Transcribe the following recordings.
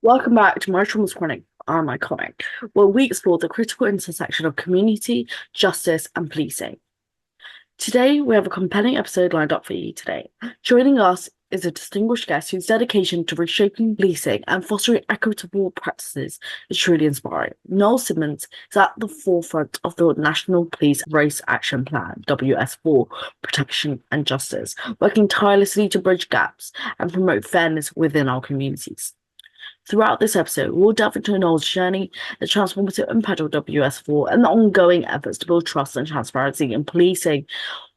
Welcome back to My Trauma's Chronic. I'm Iconic, where we explore the critical intersection of community, justice, and policing. Today, we have a compelling episode lined up for you today. Joining us is a distinguished guest whose dedication to reshaping policing and fostering equitable practices is truly inspiring. Noel Simmonds is at the forefront of the National Police Race Action Plan, WS4, Protection and Justice, working tirelessly to bridge gaps and promote fairness within our communities. Throughout this episode, we'll delve into Noel's journey, the transformative impact of WS4, and the ongoing efforts to build trust and transparency in policing.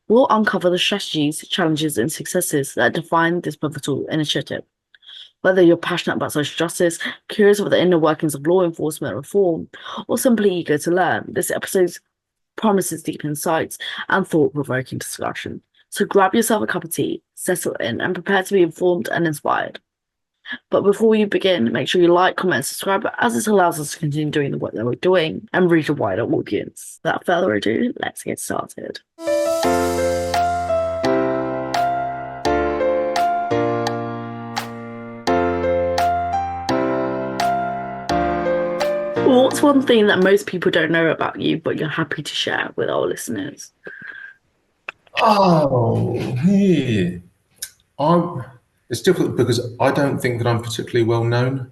We'll uncover the strategies, challenges, and successes that define this pivotal initiative. Whether you're passionate about social justice, curious about the inner workings of law enforcement reform, or simply eager to learn, this episode promises deep insights and thought-provoking discussion. So grab yourself a cup of tea, settle in, and prepare to be informed and inspired. But before we begin, make sure you like, comment, subscribe, as this allows us to continue doing the work that we're doing and reach a wider audience. Without further ado, let's get started. What's one thing that most people don't know about you, but you're happy to share with our listeners? Oh, yeah. It's difficult because I don't think that I'm particularly well known.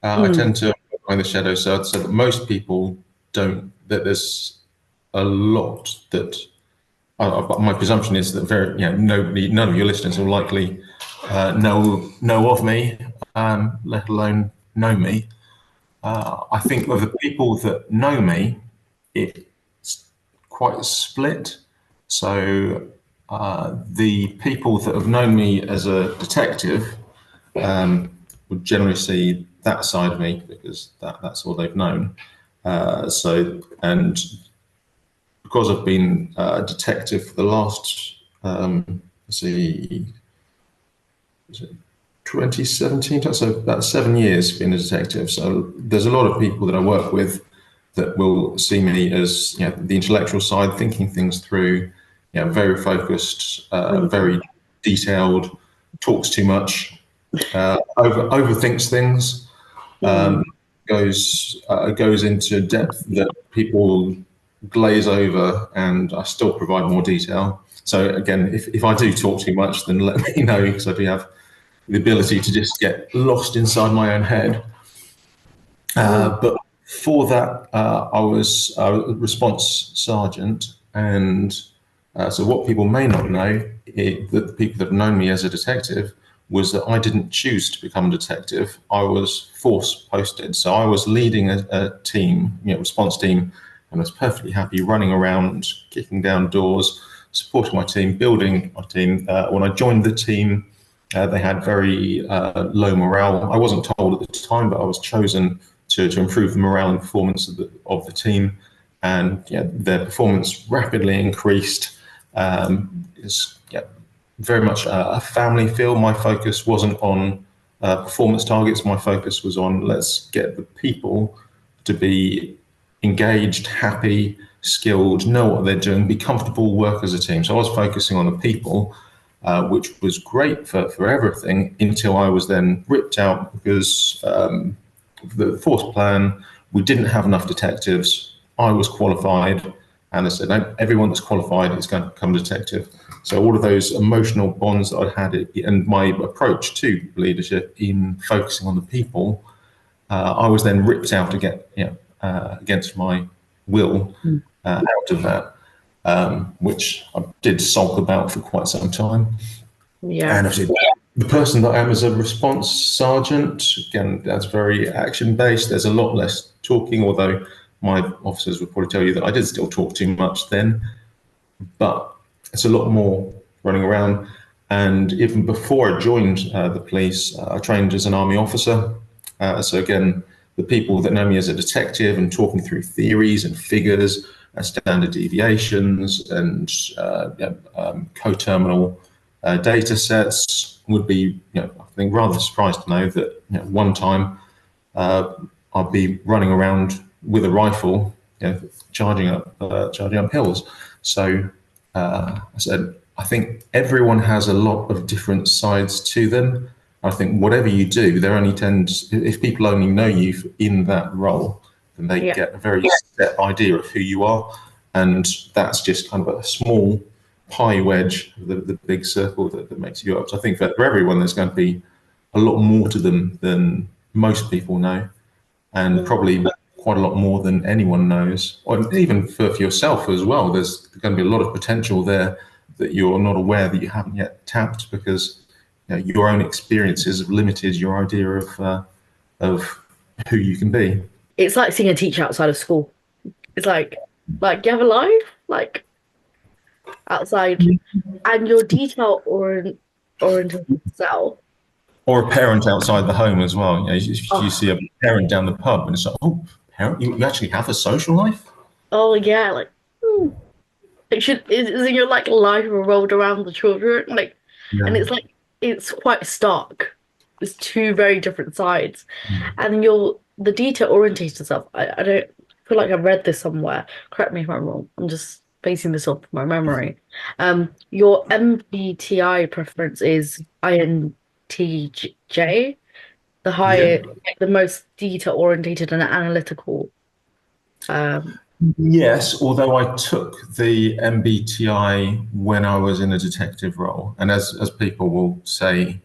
I tend to work behind the shadows, so I'd say that most people don't. That there's a lot that. But my presumption is that none of your listeners will likely know of me, let alone know me. I think of the people that know me, it's quite split. So the people that have known me as a detective would generally see that side of me because that's all they've known. And because I've been a detective for the last, let's see, was it 2017? So about 7 years being a detective. So there's a lot of people that I work with that will see me as the intellectual side, thinking things through, very focused, very detailed, talks too much, overthinks things, goes into depth that people glaze over, and I still provide more detail. So again, if I do talk too much, then let me know, because I do have the ability to just get lost inside my own head. But for that, I was a response sergeant, and so what people may not know, that the people that have known me as a detective, was that I didn't choose to become a detective. I was force posted. So I was leading a team, response team, and was perfectly happy running around, kicking down doors, supporting my team, building my team. When I joined the team, they had very low morale. I wasn't told at the time, but I was chosen to improve the morale and performance of the team, and their performance rapidly increased. It's very much a family feel. My focus wasn't on performance targets. My focus was on, let's get the people to be engaged, happy, skilled, know what they're doing, be comfortable, work as a team. So I was focusing on the people, which was great for everything, until I was then ripped out because the force plan, we didn't have enough detectives. I was qualified, and they said, no, everyone that's qualified is going to become a detective. So all of those emotional bonds that I'd had, and my approach to leadership in focusing on the people, I was then ripped out against my will out of that, which I did sulk about for quite some time. Yeah. And obviously, the person that I am as a response sergeant, again, that's very action-based. There's a lot less talking, although my officers would probably tell you that I did still talk too much then, but it's a lot more running around. And even before I joined the police, I trained as an army officer. So again, the people that know me as a detective and talking through theories and figures and standard deviations and co-terminal data sets would be, I think, rather surprised to know that one time I'd be running around with a rifle, charging up hills. So I said, I think everyone has a lot of different sides to them. I think whatever you do, there only tends, if people only know you in that role, then they get a very set idea of who you are. And that's just kind of a small pie wedge, the big circle that makes you up. So I think for everyone, there's going to be a lot more to them than most people know, and probably quite a lot more than anyone knows. Or even for yourself as well, there's going to be a lot of potential there that you're not aware that you haven't yet tapped, because your own experiences have limited your idea of who you can be. It's like seeing a teacher outside of school. It's like you have a life, like outside, and your oriented self. Or a parent outside the home as well. You Oh, see a parent down the pub, and it's like, oh, parent, you actually have a social life? oh yeah, like it should is your like life revolved around the children, like, and Yeah. it's quite stark. It's two very different sides, and your the detail orientated stuff. I don't feel like I've read this somewhere. Correct me if I'm wrong. I'm just basing this off my memory. Your MBTI preference is INTJ, the Yeah. higher, like, the most detail orientated and analytical. Um, Yes, although I took the MBTI when I was in a detective role, and as people will say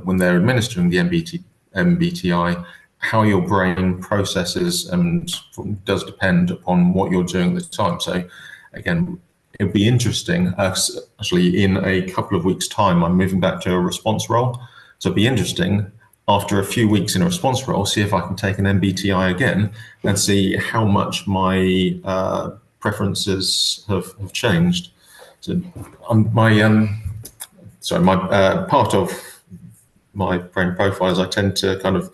when they're administering the MBTI, how your brain processes and does depend upon what you're doing at the time. So, again, it'd be interesting. Actually, in a couple of weeks' time, I'm moving back to a response role, so it'd be interesting after a few weeks in a response role, see if I can take an MBTI again and see how much my preferences have changed. So my part of my brain profile is I tend to kind of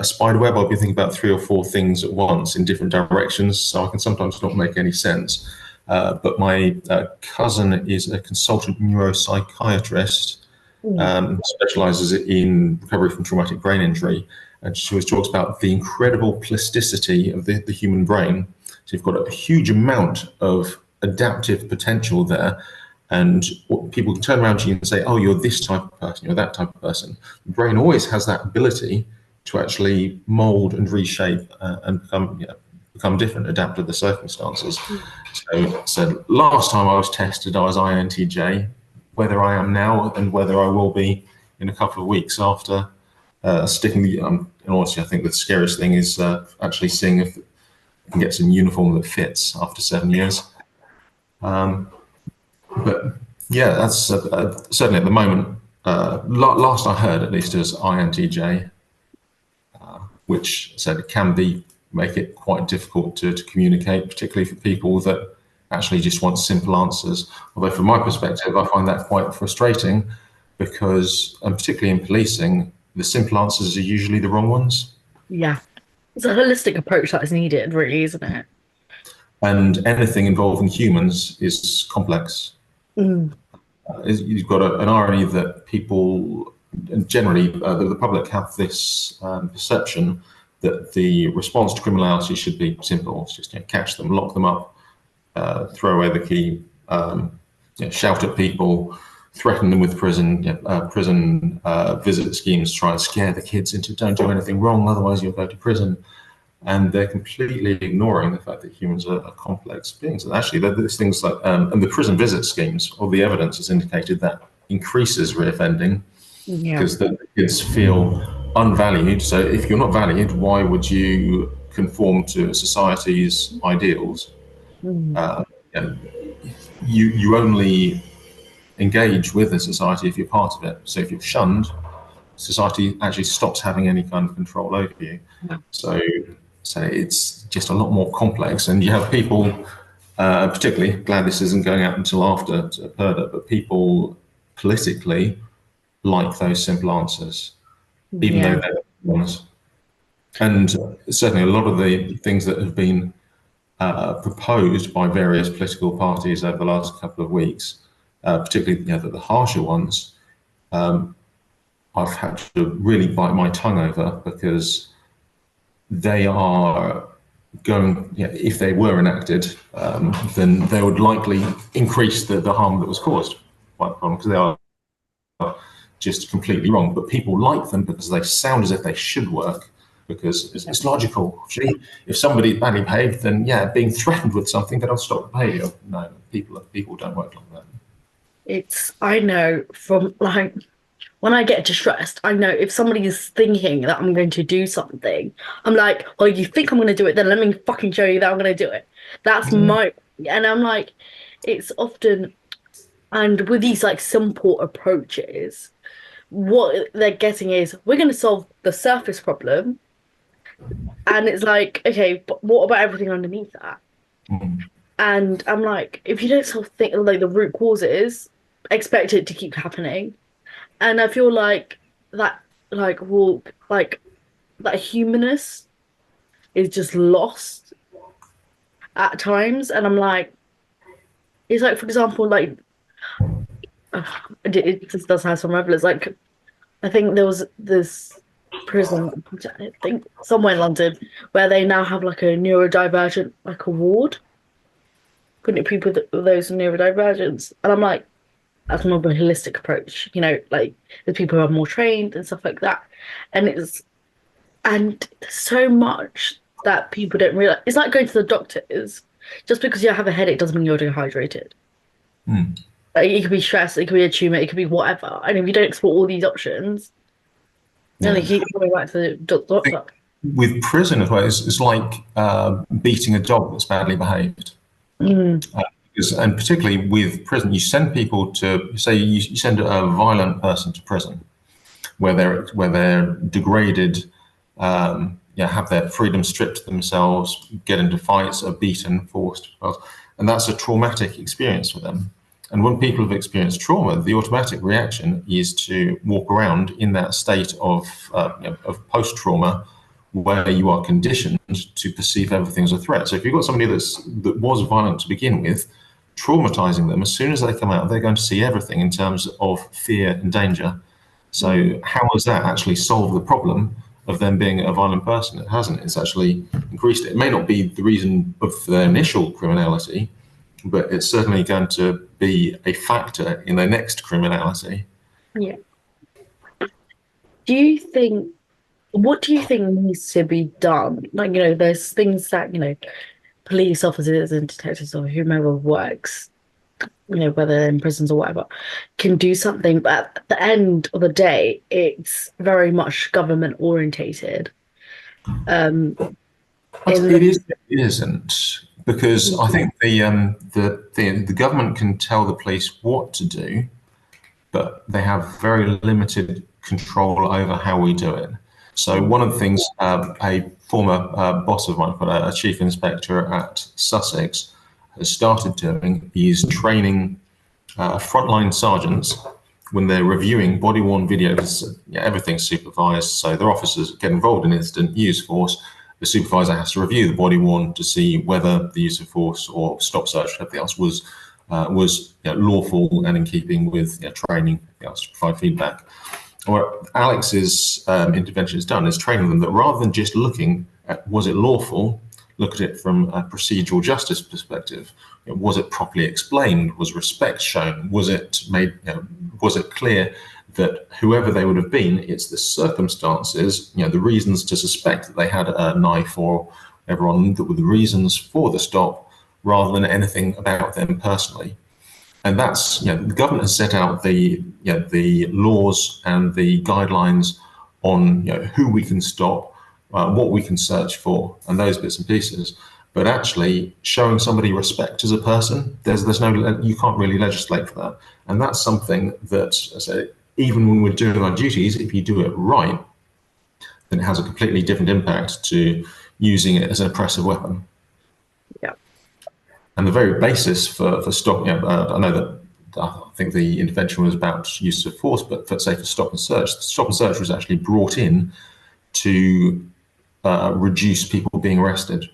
spiderweb. I'll be thinking about 3 or 4 things at once in different directions, so I can sometimes not make any sense. But my cousin is a consultant neuropsychiatrist, specializes in recovery from traumatic brain injury. And she always talks about the incredible plasticity of the human brain. So you've got a huge amount of adaptive potential there. And people can turn around to you and say, oh, you're this type of person, you're that type of person. The brain always has that ability to actually mold and reshape and become different, adapt to the circumstances. So last time I was tested, I was INTJ. Whether I am now and whether I will be in a couple of weeks after sticking the, and honestly, I think the scariest thing is actually seeing if I can get some uniform that fits after 7 years. But yeah, that's certainly at the moment. Last I heard, at least, is INTJ, which said it can make it quite difficult to communicate, particularly for people that actually just want simple answers. Although from my perspective, I find that quite frustrating because, and particularly in policing, the simple answers are usually the wrong ones. yeah, it's a holistic approach that is needed, really, isn't it? And anything involving humans is complex. Mm, You've got an irony that people, and generally the public, have this perception that the response to criminality should be simple. It's just catch them, lock them up, throw away the key, shout at people, threaten them with prison visit schemes, try and scare the kids into don't do anything wrong, otherwise you'll go to prison. And they're completely ignoring the fact that humans are complex beings. And actually, there's things like, and the prison visit schemes, all the evidence has indicated that increases reoffending yeah. because the kids feel unvalued. So if you're not valued, why would you conform to society's ideals? Mm, And you only engage with a society if you're part of it. So if you're shunned, society actually stops having any kind of control over you. yeah. So it's just a lot more complex. And you have people, particularly, glad this isn't going out until after Purda, but people politically like those simple answers, even though Yeah. they're the ones. And certainly a lot of the things that have been proposed by various political parties over the last couple of weeks, particularly the harsher ones, I've had to really bite my tongue over because they are going, if they were enacted, then they would likely increase the harm that was caused by the problem because they are just completely wrong. But people like them because they sound as if they should work, because it's logical. Gee, if somebody's badly behaved, then yeah, being threatened with something, that'll stop the behaviour. No, people don't work like that. I know from like when I get distressed, I know if somebody is thinking that I'm going to do something, I'm like, well, you think I'm going to do it, then let me fucking show you that I'm going to do it. That's my, and I'm like, it's often, and with these like simple approaches, what they're getting is we're going to solve the surface problem. And it's like, okay, but what about everything underneath that? Mm. And I'm like, if you don't sort of think like the root causes, expect it to keep happening. And I feel like that, like, will like that humanness is just lost at times. And I'm like, it's like, for example, like, it just does have some revelers. Like, I think there was this prison, I think somewhere in London, where they now have like a neurodivergent like award, putting people with those neurodivergents. And I'm like, that's more of a holistic approach, like the people who are more trained and stuff like that. And there's so much that people don't realize. It's like going to the doctors. Just because you have a headache doesn't mean you're dehydrated. Mm. Like, it could be stress, it could be a tumor, it could be whatever. And if you don't explore all these options, then Yeah. you keep going back to the doctor. With prison as well, it's like beating a dog that's badly behaved. Mm, And particularly with prison, you send people to, say, you send a violent person to prison where they're degraded, have their freedom stripped themselves, get into fights, are beaten, forced, and that's a traumatic experience for them. And when people have experienced trauma, the automatic reaction is to walk around in that state of post-trauma, where you are conditioned to perceive everything as a threat. So if you've got somebody that was violent to begin with, traumatizing them, as soon as they come out, they're going to see everything in terms of fear and danger. So how has that actually solved the problem of them being a violent person? It hasn't. It's actually increased it. It may not be the reason of their initial criminality, but it's certainly going to be a factor in their next criminality. yeah. Do you think, what do you think needs to be done? Like, there's things that, police officers and detectives or whomever works, whether in prisons or whatever, can do something. But at the end of the day, it's very much government orientated. Um, in It is. the, It isn't, because I think the government can tell the police what to do, but they have very limited control over how we do it. So one of the things a former boss of mine, a chief inspector at Sussex, has started doing is training frontline sergeants when they're reviewing body-worn videos. Everything's supervised, so their officers get involved in incident use force. The supervisor has to review the body-worn to see whether the use of force or stop search or everything else was lawful and in keeping with training, to provide feedback. What Alex's intervention has done is training them that rather than just looking at was it lawful, look at it from a procedural justice perspective. Was it properly explained? Was respect shown? Was it made? Was it clear that whoever they would have been, it's the circumstances, the reasons to suspect that they had a knife or whatever on that were the reasons for the stop, rather than anything about them personally. And that's, the government has set out the laws and the guidelines on who we can stop, what we can search for, and those bits and pieces. But actually showing somebody respect as a person, there's no, you can't really legislate for that. And that's something that, even when we're doing our duties, if you do it right, then it has a completely different impact to using it as an oppressive weapon. yeah. And the very basis for stop, I know that I think the intervention was about use of force, but for stop and search was actually brought in to reduce people being arrested,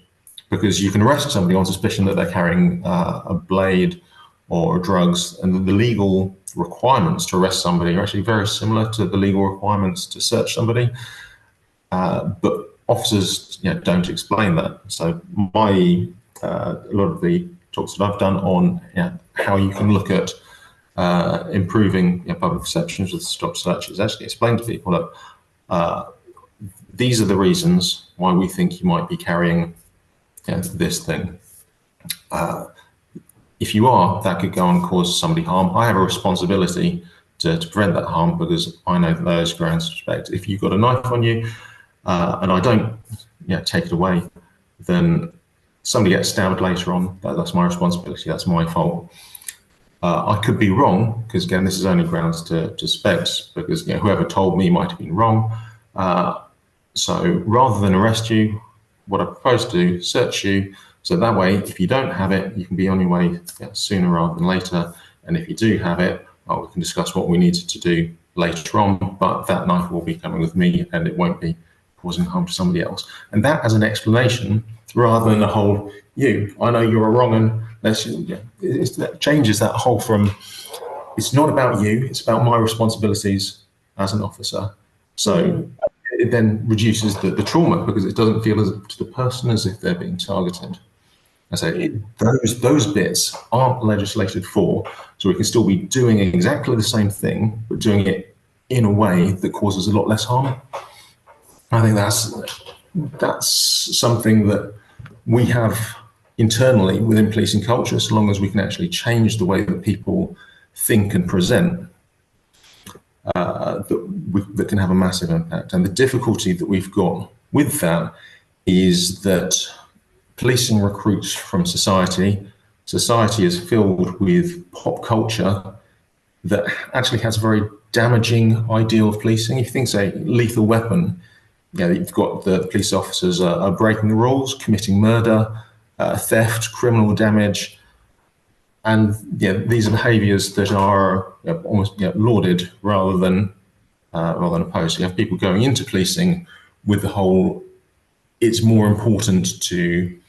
because you can arrest somebody on suspicion that they're carrying a blade or drugs, and the legal requirements to arrest somebody are actually very similar to the legal requirements to search somebody, but officers don't explain that. So a lot of the talks that I've done on how you can look at improving public perceptions with stop searches, actually explain to people that these are the reasons why we think you might be carrying this thing. If you are, that could go on and cause somebody harm. I have a responsibility to prevent that harm because I know that there's grounds to suspect. If you've got a knife on you and I don't take it away, then somebody gets stabbed later on. That's my responsibility. That's my fault. I could be wrong because, again, this is only grounds to suspect because whoever told me might have been wrong. So rather than arrest you, what I propose to do, search you. So that way, if you don't have it, you can be on your way sooner rather than later. And if you do have it, we can discuss what we need to do later on, but that knife will be coming with me and it won't be causing harm to somebody else. And that as an explanation, rather than the whole, I know you're wrong, and that changes that whole from, it's not about you, it's about my responsibilities as an officer. So it then reduces the trauma because it doesn't feel to the person as if they're being targeted. I say those bits aren't legislated for, so we can still be doing exactly the same thing, but doing it in a way that causes a lot less harm. I think that's something that we have internally within policing culture, so long as we can actually change the way that people think and present, that can have a massive impact. And the difficulty that we've got with that is that policing recruits from society. Society is filled with pop culture that actually has a very damaging ideal of policing. If you think, say, Lethal Weapon, you've got the police officers are breaking the rules, committing murder, theft, criminal damage, and these are behaviours that are almost lauded rather than opposed. So you have people going into policing with the whole, it's more important to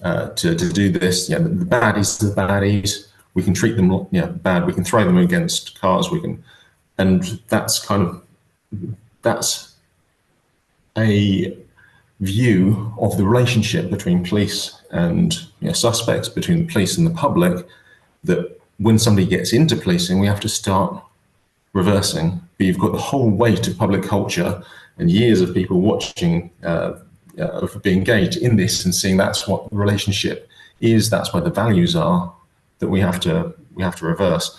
do this. The baddies are the baddies. We can treat them bad. We can throw them against cars. And that's a view of the relationship between police and suspects, between the police and the public, that when somebody gets into policing, we have to start reversing. But you've got the whole weight of public culture and years of people watching, of being engaged in this and seeing that's what the relationship is, that's where the values are, that we have to reverse.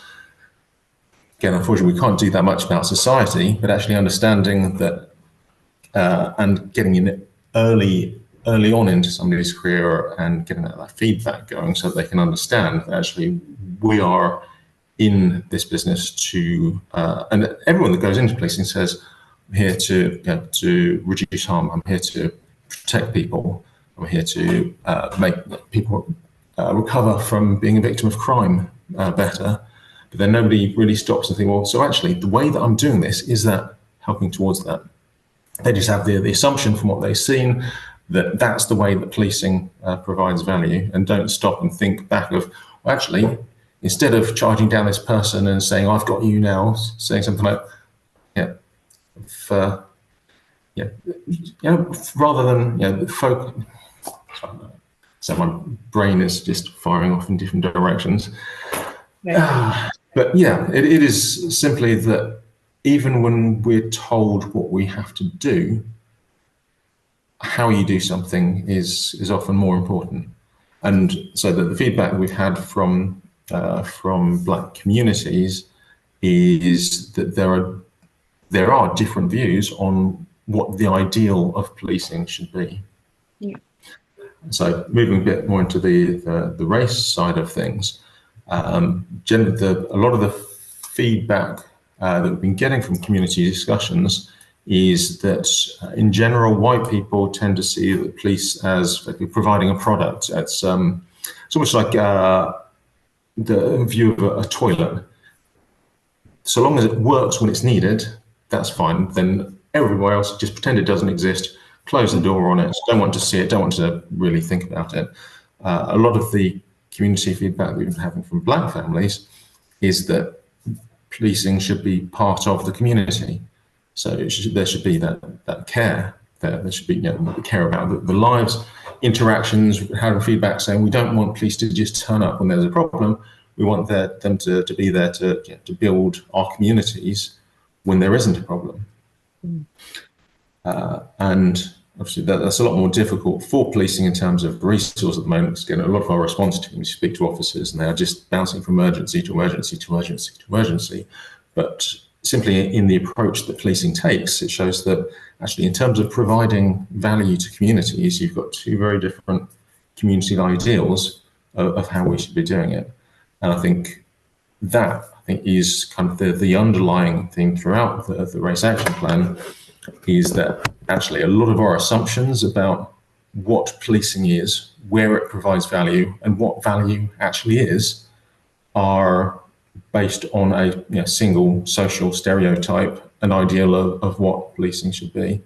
Again, unfortunately, we can't do that much about society, but actually understanding that and getting in early on into somebody's career and getting that feedback going so that they can understand that actually we are in this business to, and everyone that goes into policing says, I'm here to reduce harm, I'm here to protect people, I'm here to make people recover from being a victim of crime better. But then nobody really stops and think, well, so actually the way that I'm doing this, is that helping towards that? They just have the assumption from what they've seen that that's the way that policing provides value, and don't stop and think back of, well, actually, instead of charging down this person and saying, I've got you now, saying something like, rather than focus. So my brain is just firing off in different directions. But it is simply that even when we're told what we have to do, how you do something is often more important. And so the feedback we've had from Black communities is that there are different views on what the ideal of policing should be. Yeah. So moving a bit more into the race side of things, a lot of the feedback that we've been getting from community discussions is that in general, white people tend to see the police as providing a product. It's almost like the view of a toilet. So long as it works when it's needed, that's fine. Then everywhere else, just pretend it doesn't exist, close the door on it, don't want to see it, don't want to really think about it. A lot of the community feedback we've been having from Black families is that policing should be part of the community. So there should be that care. There should be care about the lives, interactions, having feedback saying we don't want police to just turn up when there's a problem. We want them to be there to build our communities when there isn't a problem. And obviously that's a lot more difficult for policing in terms of resource at the moment. Because again, a lot of our response teams speak to officers and they are just bouncing from emergency to emergency to emergency to emergency. But simply in the approach that policing takes, it shows that actually in terms of providing value to communities, you've got two very different community ideals of how we should be doing it. And I think is kind of the underlying thing throughout the race action plan, is that actually a lot of our assumptions about what policing is, where it provides value, and what value actually is, are based on a single social stereotype, an ideal of what policing should be.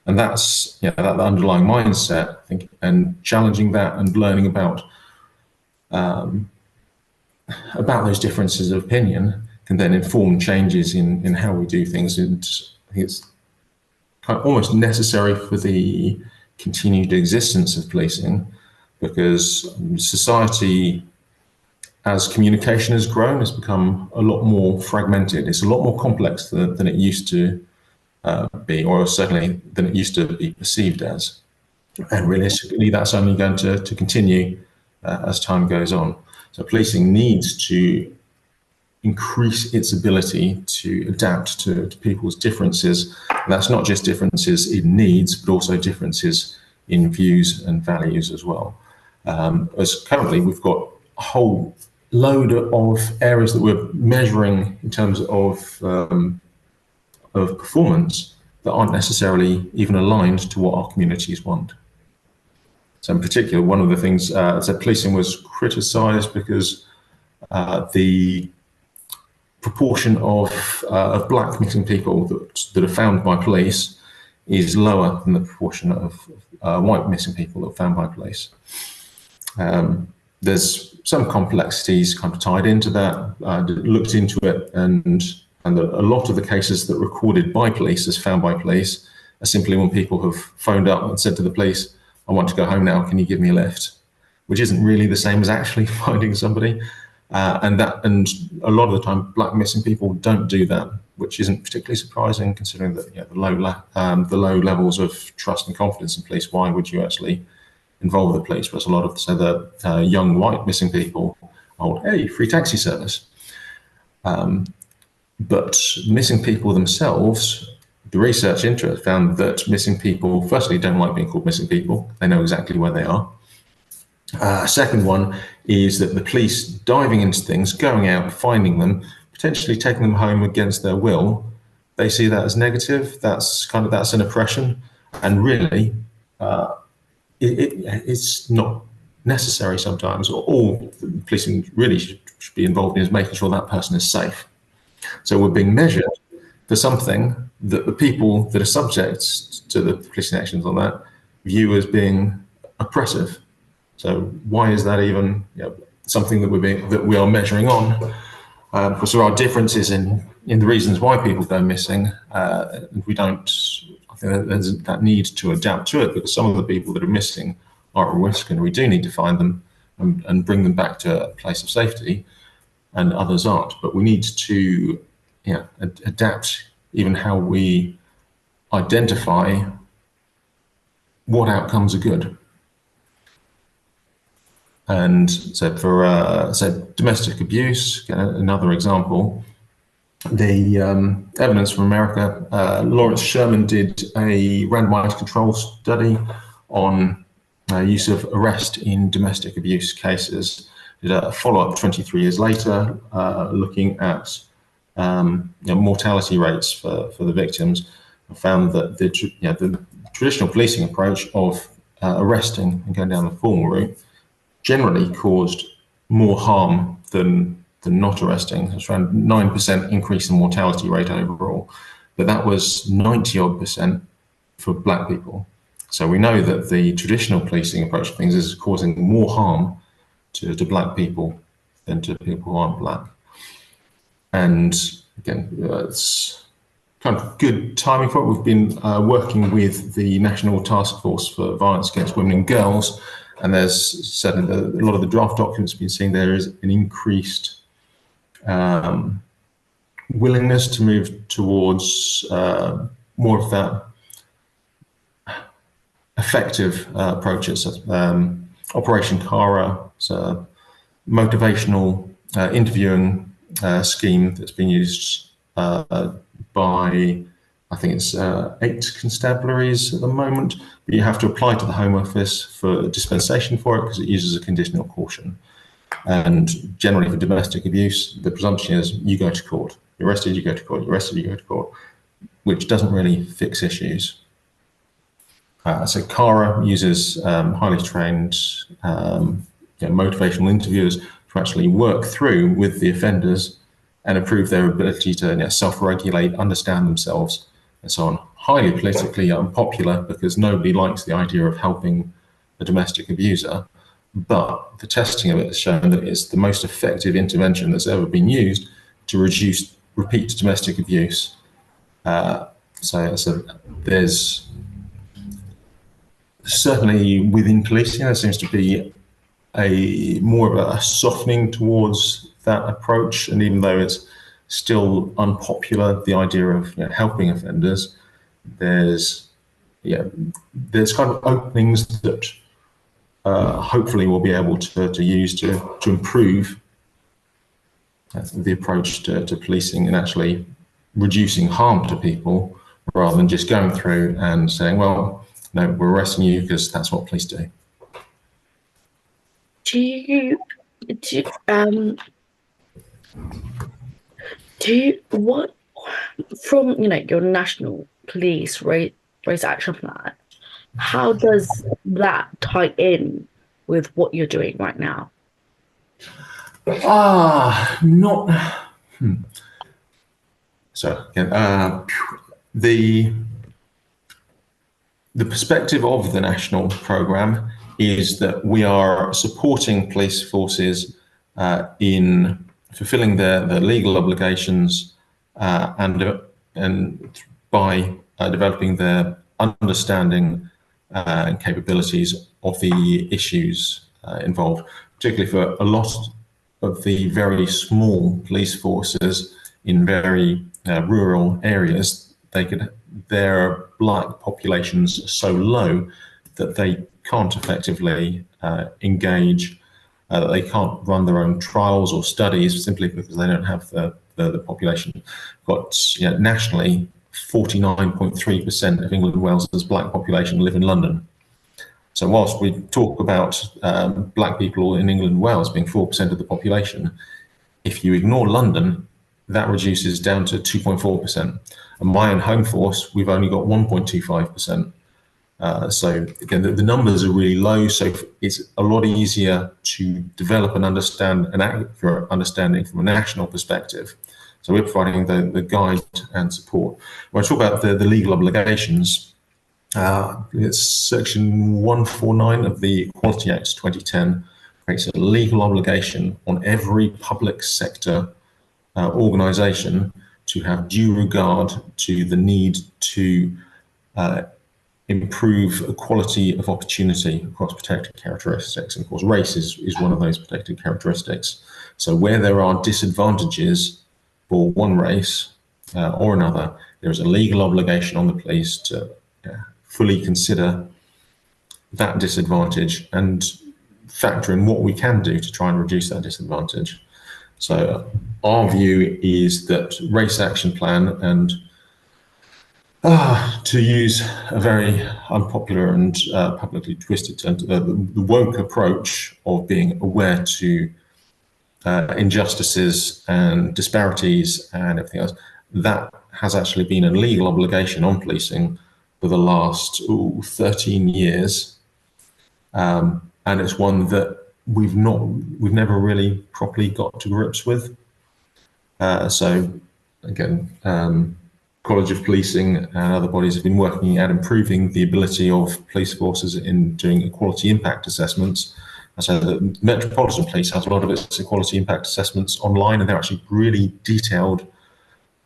And that's that underlying mindset, I think, and challenging that and learning about those differences of opinion can then inform changes in how we do things. And I think it's kind of almost necessary for the continued existence of policing, because society, as communication has grown, has become a lot more fragmented. It's a lot more complex than it used to be, or certainly than it used to be perceived as. And realistically, that's only going to continue as time goes on. So policing needs to increase its ability to adapt to people's differences. And that's not just differences in needs, but also differences in views and values as well. As currently, we've got a whole load of areas that we're measuring in terms of performance that aren't necessarily even aligned to what our communities want. So in particular, one of the things that policing was criticised because the proportion of black missing people that are found by police is lower than the proportion of white missing people that are found by police. There's some complexities kind of tied into that. I looked into it, and a lot of the cases that are recorded by police as found by police are simply when people have phoned up and said to the police, "I want to go home now, can you give me a lift?" Which isn't really the same as actually finding somebody. And a lot of the time, black missing people don't do that, which isn't particularly surprising considering that the low levels of trust and confidence in police. Why would you actually involve the police? Whereas a lot of the young white missing people, hey, free taxi service. But missing people themselves, the research into it found that missing people, firstly, don't like being called missing people. They know exactly where they are. Second one is that the police diving into things, going out, finding them, potentially taking them home against their will, they see that as negative. That's an oppression, and really, it's not necessary sometimes. All policing really should be involved in is making sure that person is safe. So we're being measured for something that the people that are subject to the policing actions on that view as being oppressive. So why is that even something that we are measuring on? Because there are differences in the reasons why people go missing. We don't. I think there's that need to adapt to it, because some of the people that are missing are at risk, and we do need to find them and bring them back to a place of safety, and others aren't. But we need to adapt even how we identify what outcomes are good. And so for domestic abuse, another example, the evidence from America, Lawrence Sherman did a randomized control study on use of arrest in domestic abuse cases. Did a follow-up 23 years later, looking at mortality rates for the victims, and found that the traditional policing approach of arresting and going down the formal route generally caused more harm than not arresting. It's around 9% increase in mortality rate overall, but that was 90-odd% for black people. So we know that the traditional policing approach to things is causing more harm to black people than to people who aren't black. And again, it's kind of good timing for it. We've been working with the National Task Force for Violence Against Women and Girls, and there's certainly a lot of the draft documents we've been seeing there is an increased willingness to move towards more of that effective approaches. Operation Cara, so motivational interviewing scheme that's been used by, I think it's 8 constabularies at the moment, but you have to apply to the Home Office for dispensation for it because it uses a conditional caution. And generally for domestic abuse, the presumption is you go to court, you're arrested, you go to court, you're arrested, you go to court, which doesn't really fix issues. So CARA uses highly trained motivational interviewers to actually work through with the offenders and improve their ability to self-regulate, understand themselves, and so on. Highly politically unpopular because nobody likes the idea of helping a domestic abuser, but the testing of it has shown that it's the most effective intervention that's ever been used to reduce repeat domestic abuse. So there's certainly within policing, there seems to be more of a softening towards that approach. And even though it's still unpopular, the idea of helping offenders, there's kind of openings that hopefully we'll be able to use to improve the approach to policing and actually reducing harm to people rather than just going through and saying, well, no, we're arresting you because that's what police do. What from your national police race action plan, how does that tie in with what you're doing right now? So again, the perspective of the national programme is that we are supporting police forces in fulfilling their legal obligations and by developing their understanding and capabilities of the issues involved, particularly for a lot of the very small police forces in very rural areas. Their black populations are so low that they can't effectively engage, they can't run their own trials or studies simply because they don't have the population. But nationally, 49.3% of England and Wales's black population live in London. So whilst we talk about black people in England and Wales being 4% of the population, if you ignore London, that reduces down to 2.4%. And my own home force, we've only got 1.25%. So again, the numbers are really low, so it's a lot easier to develop and understand an accurate understanding from a national perspective. So we're providing the guide and support. When I talk about the legal obligations, it's section 149 of the Equality Act 2010 creates a legal obligation on every public sector organisation to have due regard to the need to improve equality of opportunity across protected characteristics. And of course, race is one of those protected characteristics. So where there are disadvantages for one race or another, there is a legal obligation on the police to fully consider that disadvantage and factor in what we can do to try and reduce that disadvantage. So our view is that race action plan, and to use a very unpopular and publicly twisted term, the woke approach of being aware to injustices and disparities and everything else, that has actually been a legal obligation on policing for the last 13 years. And it's one that we've never really properly got to grips with. So again, College of Policing and other bodies have been working at improving the ability of police forces in doing equality impact assessments. And so the Metropolitan Police has a lot of its equality impact assessments online, and they're actually really detailed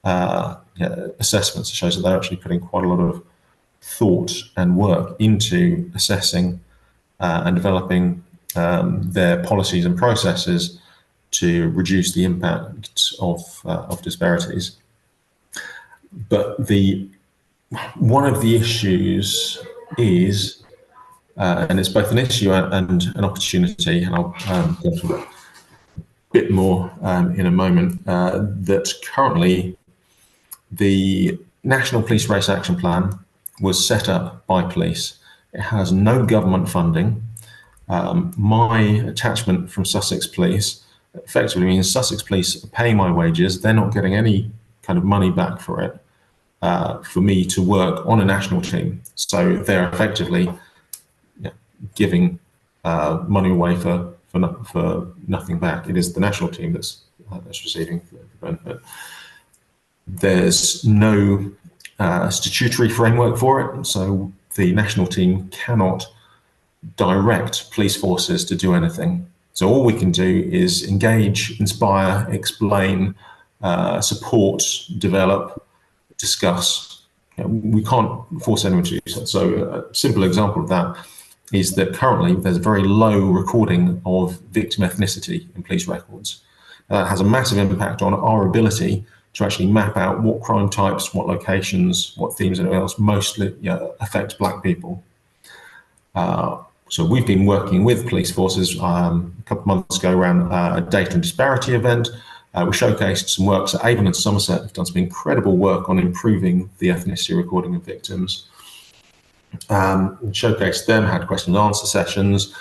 assessments. It shows that they're actually putting quite a lot of thought and work into assessing and developing their policies and processes to reduce the impact of disparities. But one of the issues is, and it's both an issue and an opportunity, and I'll go into a bit more in a moment, that currently the National Police Race Action Plan was set up by police. It has no government funding. My attachment from Sussex Police effectively means Sussex Police are paying my wages. They're not getting any kind of money back for it, for me to work on a national team. So they're effectively giving money away for nothing back. It is the national team that's receiving the benefit. There's no statutory framework for it, so the national team cannot direct police forces to do anything. So all we can do is engage, inspire, explain, support, develop, discuss. We can't force anyone to do so. So a simple example of that is that currently there's a very low recording of victim ethnicity in police records. That has a massive impact on our ability to actually map out what crime types, what locations, what themes and else mostly affect Black people. So we've been working with police forces a couple of months ago around a data and disparity event. We showcased some works at Avon and Somerset. Have done some incredible work on improving the ethnicity recording of victims. Showcased them, had question and answer sessions.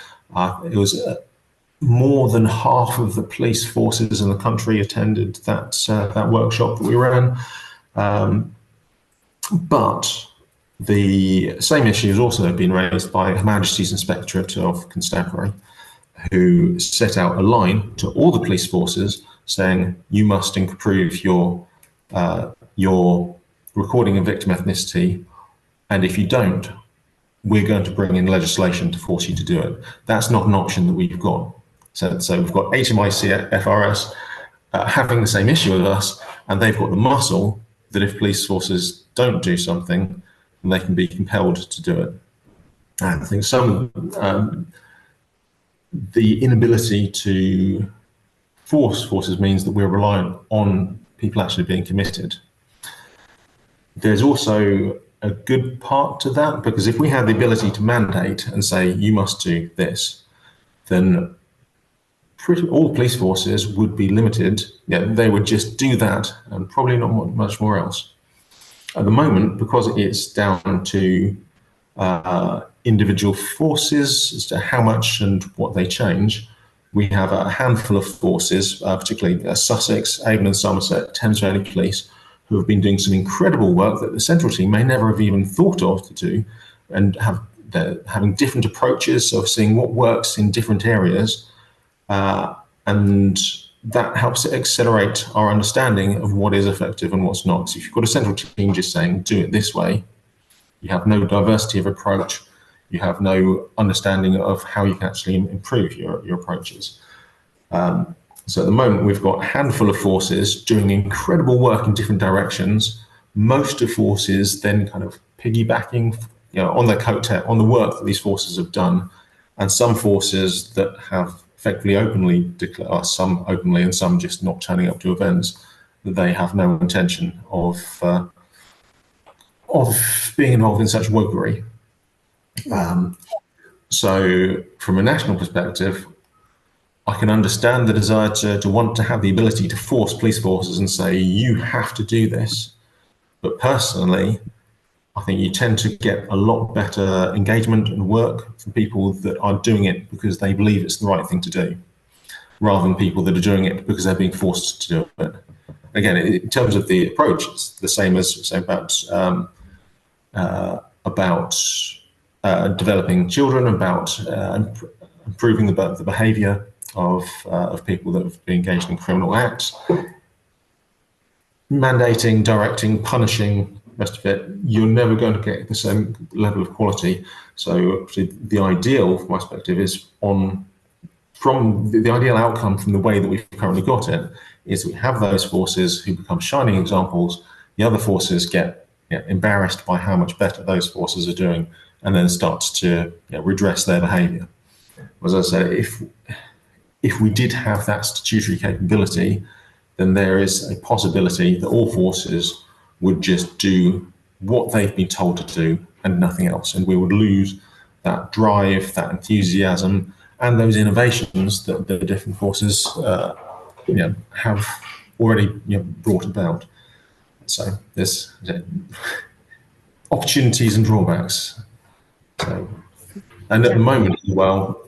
It was more than half of the police forces in the country attended that workshop that we ran. But the same issue has also been raised by Her Majesty's Inspectorate of Constabulary, who set out a line to all the police forces saying you must improve your recording of victim ethnicity, and if you don't, we're going to bring in legislation to force you to do it. That's not an option that we've got. So we've got HMIC FRS having the same issue with us, and they've got the muscle that if police forces don't do something, then they can be compelled to do it. And I think the inability to force forces means that we're reliant on people actually being committed. There's also a good part to that, because if we had the ability to mandate and say, you must do this, then all police forces would be limited. They would just do that and probably not much more else. At the moment, because it's down to individual forces as to how much and what they change, we have a handful of forces, particularly Sussex, Avon and Somerset, Thames Valley Police, who have been doing some incredible work that the central team may never have even thought of to do, and they're having different approaches of seeing what works in different areas. And that helps to accelerate our understanding of what is effective and what's not. So if you've got a central team just saying, do it this way, you have no diversity of approach, you have no understanding of how you can actually improve your approaches. So at the moment, we've got a handful of forces doing incredible work in different directions. Most of forces then kind of piggybacking on their coattail, on the work that these forces have done. And some forces that have effectively openly declared, some openly and some just not turning up to events, that they have no intention of being involved in such wokery. So from a national perspective, I can understand the desire to want to have the ability to force police forces and say, you have to do this. But personally, I think you tend to get a lot better engagement and work from people that are doing it because they believe it's the right thing to do, rather than people that are doing it because they're being forced to do it. Again, in terms of the approach, it's the same as about developing children, about improving the behaviour of people that have been engaged in criminal acts, mandating, directing, punishing, rest of it, you're never going to get the same level of quality. So the ideal, from my perspective, is from the ideal outcome from the way that we've currently got it, is we have those forces who become shining examples, the other forces get embarrassed by how much better those forces are doing, and then start to redress their behaviour. As I say, if we did have that statutory capability, then there is a possibility that all forces would just do what they've been told to do and nothing else. And we would lose that drive, that enthusiasm, and those innovations that the different forces have already brought about. So there's opportunities and drawbacks. So, and at the moment, well,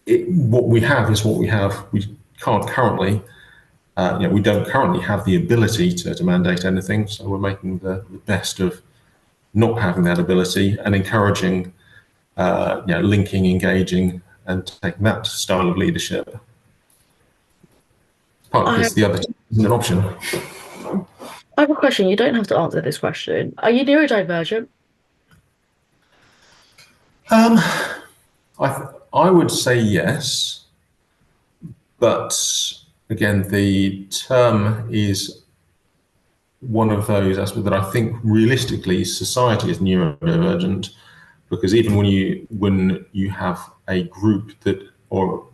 what we have is what we have. We can't currently, we don't currently have the ability to mandate anything. So we're making the best of not having that ability and encouraging, linking, engaging, and taking that style of leadership. Part of this, the other isn't an option. I have a question. You don't have to answer this question. Are you neurodivergent? I would say yes, but again, the term is one of those aspects that I think realistically society is neurodivergent, because even when you have a group that, or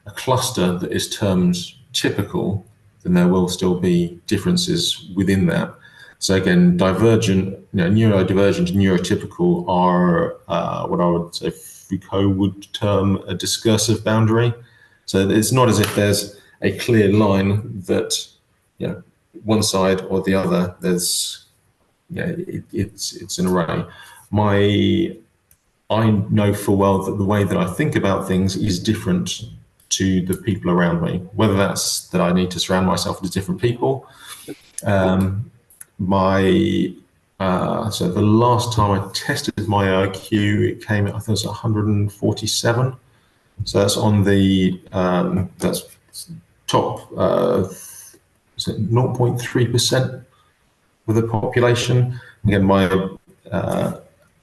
a cluster that is termed typical, then there will still be differences within that. So again, divergent, neurodivergent and neurotypical are what I would say Foucault would term a discursive boundary. So it's not as if there's a clear line that, one side or the other. There's, it's an array. I know full well that the way that I think about things is different to the people around me, whether that's that I need to surround myself with different people. So the last time I tested my IQ, it came, I think it was 147. So that's on the, that's top, is it 0.3% of the population? Again,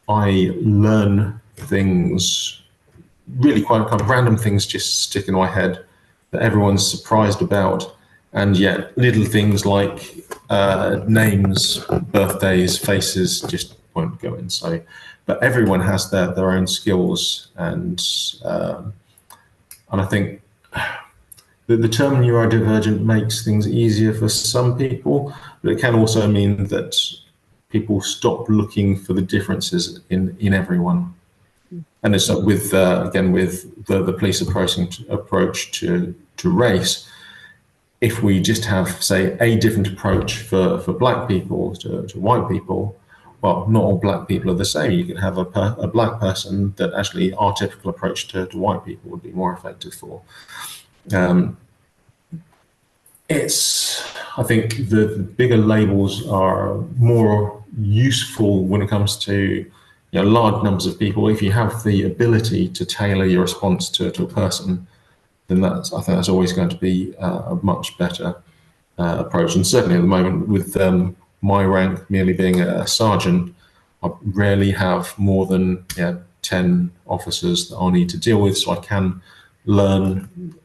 I learn things, really quite kind of random things just stick in my head that everyone's surprised about, and yet little things like names, birthdays, faces just won't go in. So, but everyone has their own skills, and I think the term neurodivergent makes things easier for some people, but it can also mean that people stop looking for the differences in everyone. And it's with again with the police approach to race. If we just have, say, a different approach for black people to white people, well, not all black people are the same. You can have a black person that actually our typical approach to white people would be more effective for. I think the bigger labels are more useful when it comes to large numbers of people. If you have the ability to tailor your response to a person, then I think that's always going to be a much better approach. And certainly at the moment, with my rank merely being a sergeant, I rarely have more than 10 officers that I'll need to deal with, so I can learn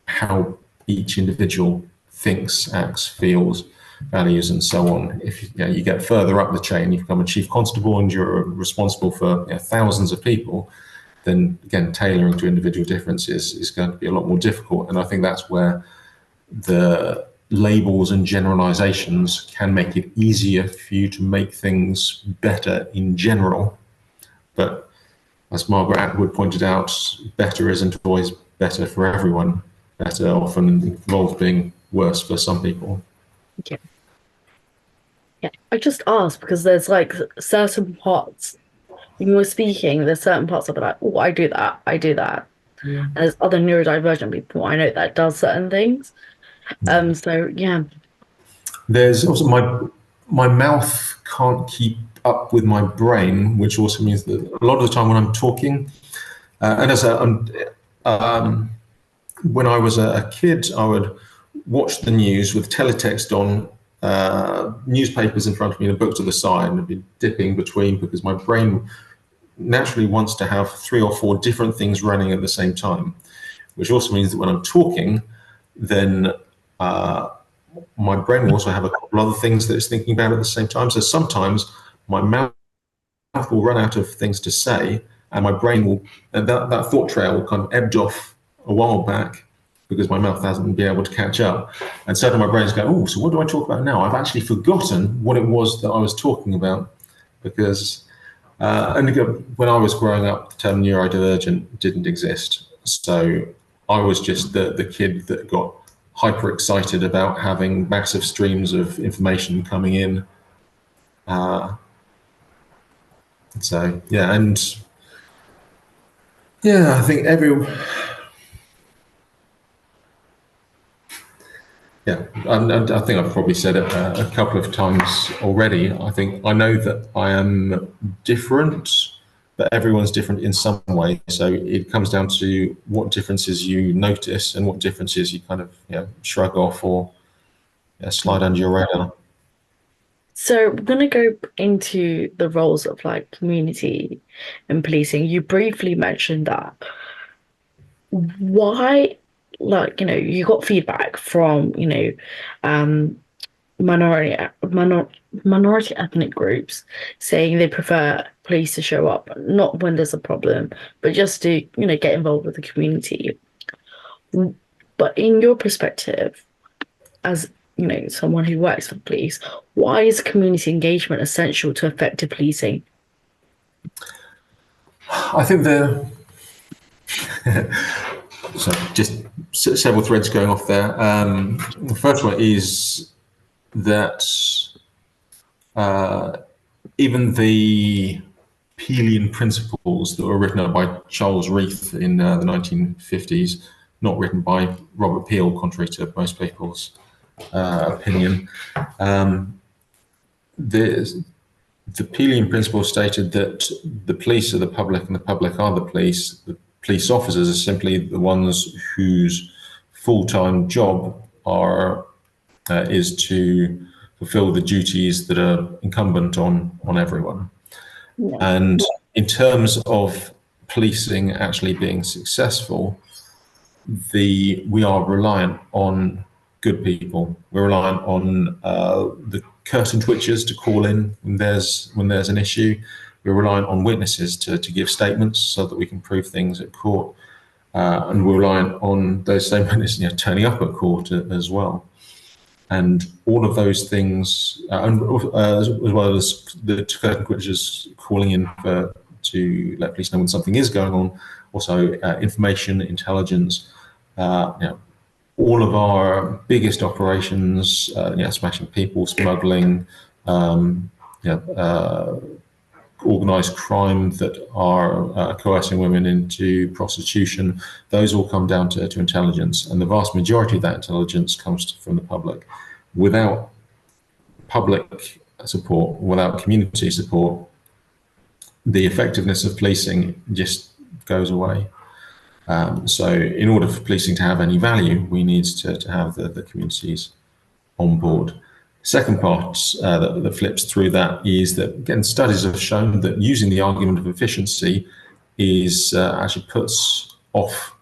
how each individual thinks, acts, feels, values, and so on. If you get further up the chain, you become a chief constable and you're responsible for thousands of people, then again, tailoring to individual differences is going to be a lot more difficult. And I think that's where the labels and generalizations can make it easier for you to make things better in general. But as Margaret Atwood pointed out, better isn't always better for everyone. Better often involves being worse for some people. Yeah. Yeah. I just asked because there's like certain parts when you were speaking, there's certain parts of it like, oh, I do that. Yeah. And there's other neurodivergent people I know that does certain things. So yeah. There's also my mouth can't keep up with my brain, which also means that a lot of the time when I'm talking, and as when I was a kid, I would watch the news with teletext on, newspapers in front of me and a book to the side, and I'd be dipping between because my brain naturally wants to have 3 or 4 different things running at the same time, which also means that when I'm talking, then my brain will also have a couple other things that it's thinking about at the same time. So sometimes my mouth will run out of things to say, and my brain will, and that thought trail will kind of ebbed off a while back, because my mouth hasn't been able to catch up. And suddenly my brain's going, oh, so what do I talk about now? I've actually forgotten what it was that I was talking about, because and again, when I was growing up, the term neurodivergent didn't exist. So I was just the kid that got hyper excited about having massive streams of information coming in. So yeah, and yeah, I think yeah, and I think I've probably said it a couple of times already. I think I know that I am different, but everyone's different in some way. So it comes down to what differences you notice and what differences you kind of shrug off or slide under your radar. So we're gonna go into the roles of like community and policing. You briefly mentioned that. Why, like, you got feedback from, um, minority minor, minority ethnic groups saying they prefer police to show up, not when there's a problem, but just to, get involved with the community. But in your perspective, as someone who works for police, why is community engagement essential to effective policing? I think so just several threads going off there. The first one is that even the Peelian principles that were written up by Charles Reith in the 1950s, not written by Robert Peel, contrary to most people's opinion. The Peelian principle stated that the police are the public and the public are the police. The police officers are simply the ones whose full-time job is to fulfill the duties that are incumbent on everyone. Yeah. And in terms of policing actually being successful, we are reliant on good people. We're reliant on the curtain twitchers to call in when there's an issue. We're reliant on witnesses to give statements so that we can prove things at court. And we're reliant on those same witnesses turning up at court as well. And all of those things, as well as the curtain twitchers calling in to let police know when something is going on, also information, intelligence, all of our biggest operations, smashing people, smuggling, organised crime that are coercing women into prostitution, those all come down to intelligence. And the vast majority of that intelligence comes from the public. Without public support, without community support, the effectiveness of policing just goes away. So in order for policing to have any value, we need to have the communities on board. Second part that flips through that is that, again, studies have shown that using the argument of efficiency is actually puts off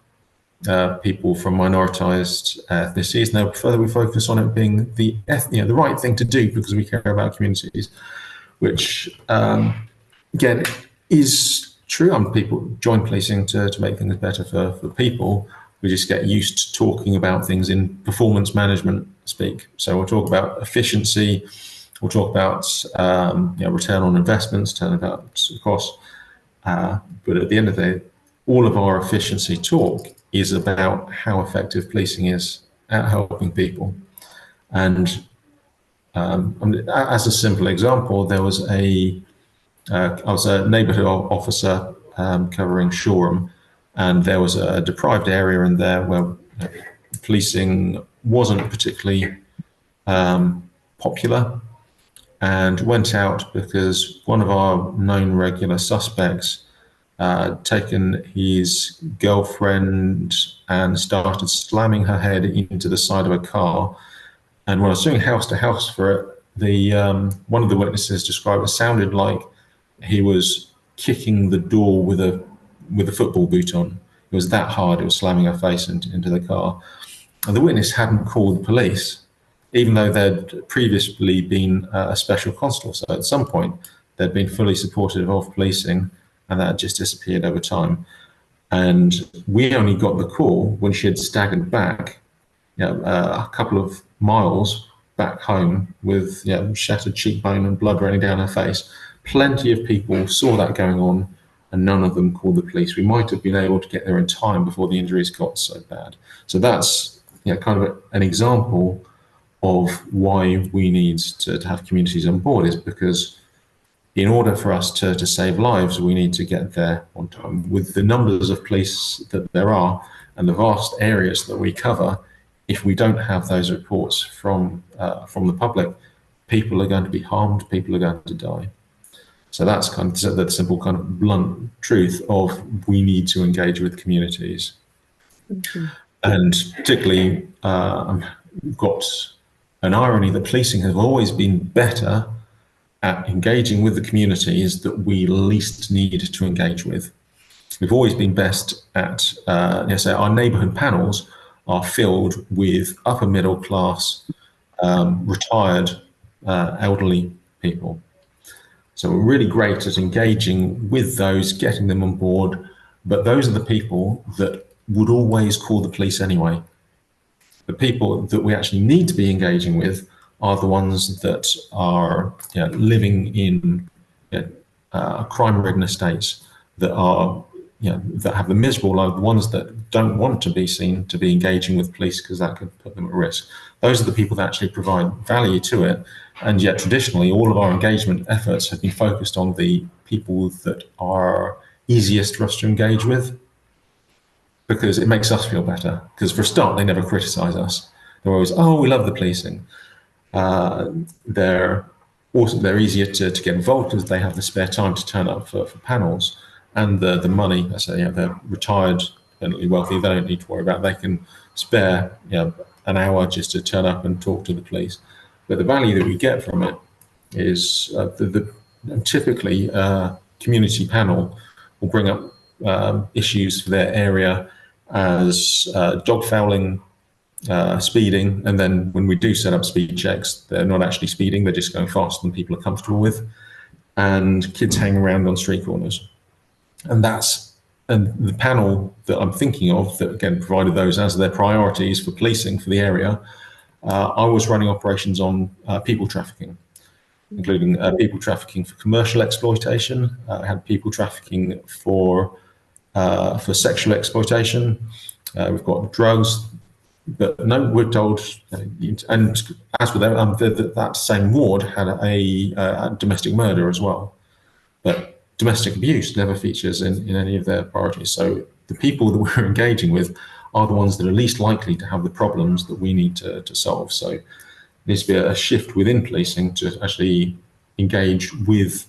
people from minoritized ethnicities. Now, further we focus on it being the right thing to do because we care about communities, which again is true. People join policing to make things better for people. We just get used to talking about things in performance management speak. So we'll talk about efficiency, we'll talk about return on investments, turn about costs. But at the end of the day, all of our efficiency talk is about how effective policing is at helping people. And as a simple example, I was a neighbourhood officer covering Shoreham, and there was a deprived area in there where policing wasn't particularly popular, and went out because one of our known regular suspects taken his girlfriend and started slamming her head into the side of a car. And when I was doing house to house for it, one of the witnesses described it sounded like he was kicking the door with a football boot on. It was that hard. It was slamming her face into the car. And the witness hadn't called the police, even though there'd previously been a special constable. So at some point, they'd been fully supportive of policing, and that had just disappeared over time. And we only got the call when she had staggered back, a couple of miles back home with shattered cheekbone and blood running down her face. Plenty of people saw that going on, and none of them called the police. We might have been able to get there in time before the injuries got so bad. So that's kind of an example of why we need to have communities on board, is because in order for us to save lives, we need to get there on time. With the numbers of police that there are and the vast areas that we cover, if we don't have those reports from the public, people are going to be harmed, people are going to die. So that's kind of the simple kind of blunt truth of we need to engage with communities. Mm-hmm. And particularly, we've got an irony that policing have always been better at engaging with the communities that we least need to engage with. We've always been best at, say our neighbourhood panels are filled with upper middle class, retired, elderly people. So we're really great at engaging with those, getting them on board, but those are the people that would always call the police anyway. The people that we actually need to be engaging with are the ones that are living in crime-ridden estates, that are that have the miserable life, the ones that don't want to be seen to be engaging with police because that could put them at risk. Those are the people that actually provide value to it. And yet traditionally, all of our engagement efforts have been focused on the people that are easiest for us to engage with, because it makes us feel better. Because for a start, they never criticize us. They're always, oh, we love the policing. They're easier to get involved because they have the spare time to turn up for panels, and the money. I say, they're retired, eminently wealthy. They don't need to worry about. They can spare an hour just to turn up and talk to the police. But the value that we get from it is typically community panel will bring up issues for their area as dog fouling, speeding, and then when we do set up speed checks, they're not actually speeding, they're just going faster than people are comfortable with, and kids hanging around on street corners. And the panel that I'm thinking of that again provided those as their priorities for policing for the area, I was running operations on people trafficking, including people trafficking for commercial exploitation. I had people trafficking for sexual exploitation. We've got drugs. But no, we're told, and as with that same ward had a domestic murder as well. But domestic abuse never features in any of their priorities. So the people that we're engaging with are the ones that are least likely to have the problems that we need to solve. So there needs to be a shift within policing to actually engage with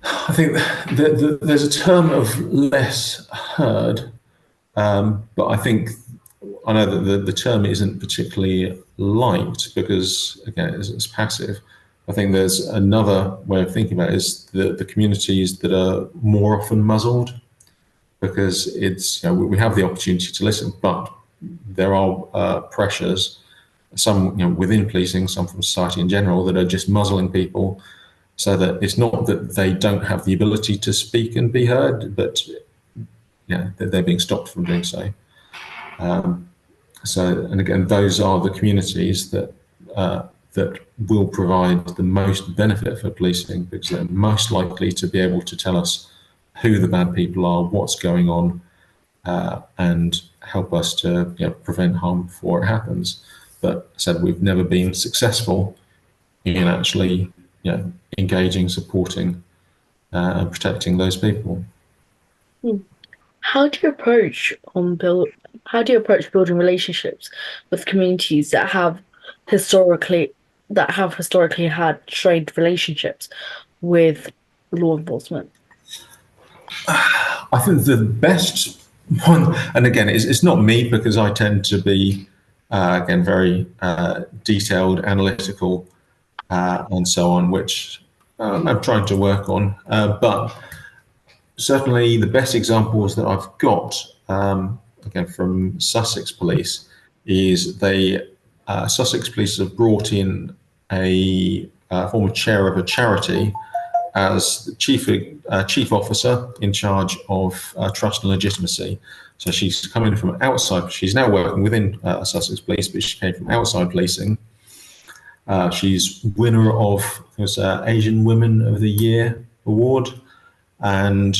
I think there's a term of less heard, but I know that the term isn't particularly liked because, again, it's passive. I think there's another way of thinking about it, is the communities that are more often muzzled, because it's we have the opportunity to listen, but there are pressures, some within policing, some from society in general, that are just muzzling people. So that it's not that they don't have the ability to speak and be heard, but they're being stopped from doing so. And again, those are the communities that will provide the most benefit for policing, because they're most likely to be able to tell us who the bad people are, what's going on, and help us to prevent harm before it happens. But I said we've never been successful in actually engaging, supporting, and protecting those people. How do you approach building relationships with communities that have historically had strained relationships with law enforcement? I think the best one, and again, it's not me, because I tend to be again very detailed, analytical, and so on, which I'm trying to work on. But certainly the best examples that I've got, again, from Sussex Police, is Sussex Police have brought in a former chair of a charity as the chief officer in charge of trust and legitimacy. So she's coming from outside. She's now working within Sussex Police, but she came from outside policing. She's winner of Asian Women of the Year award, and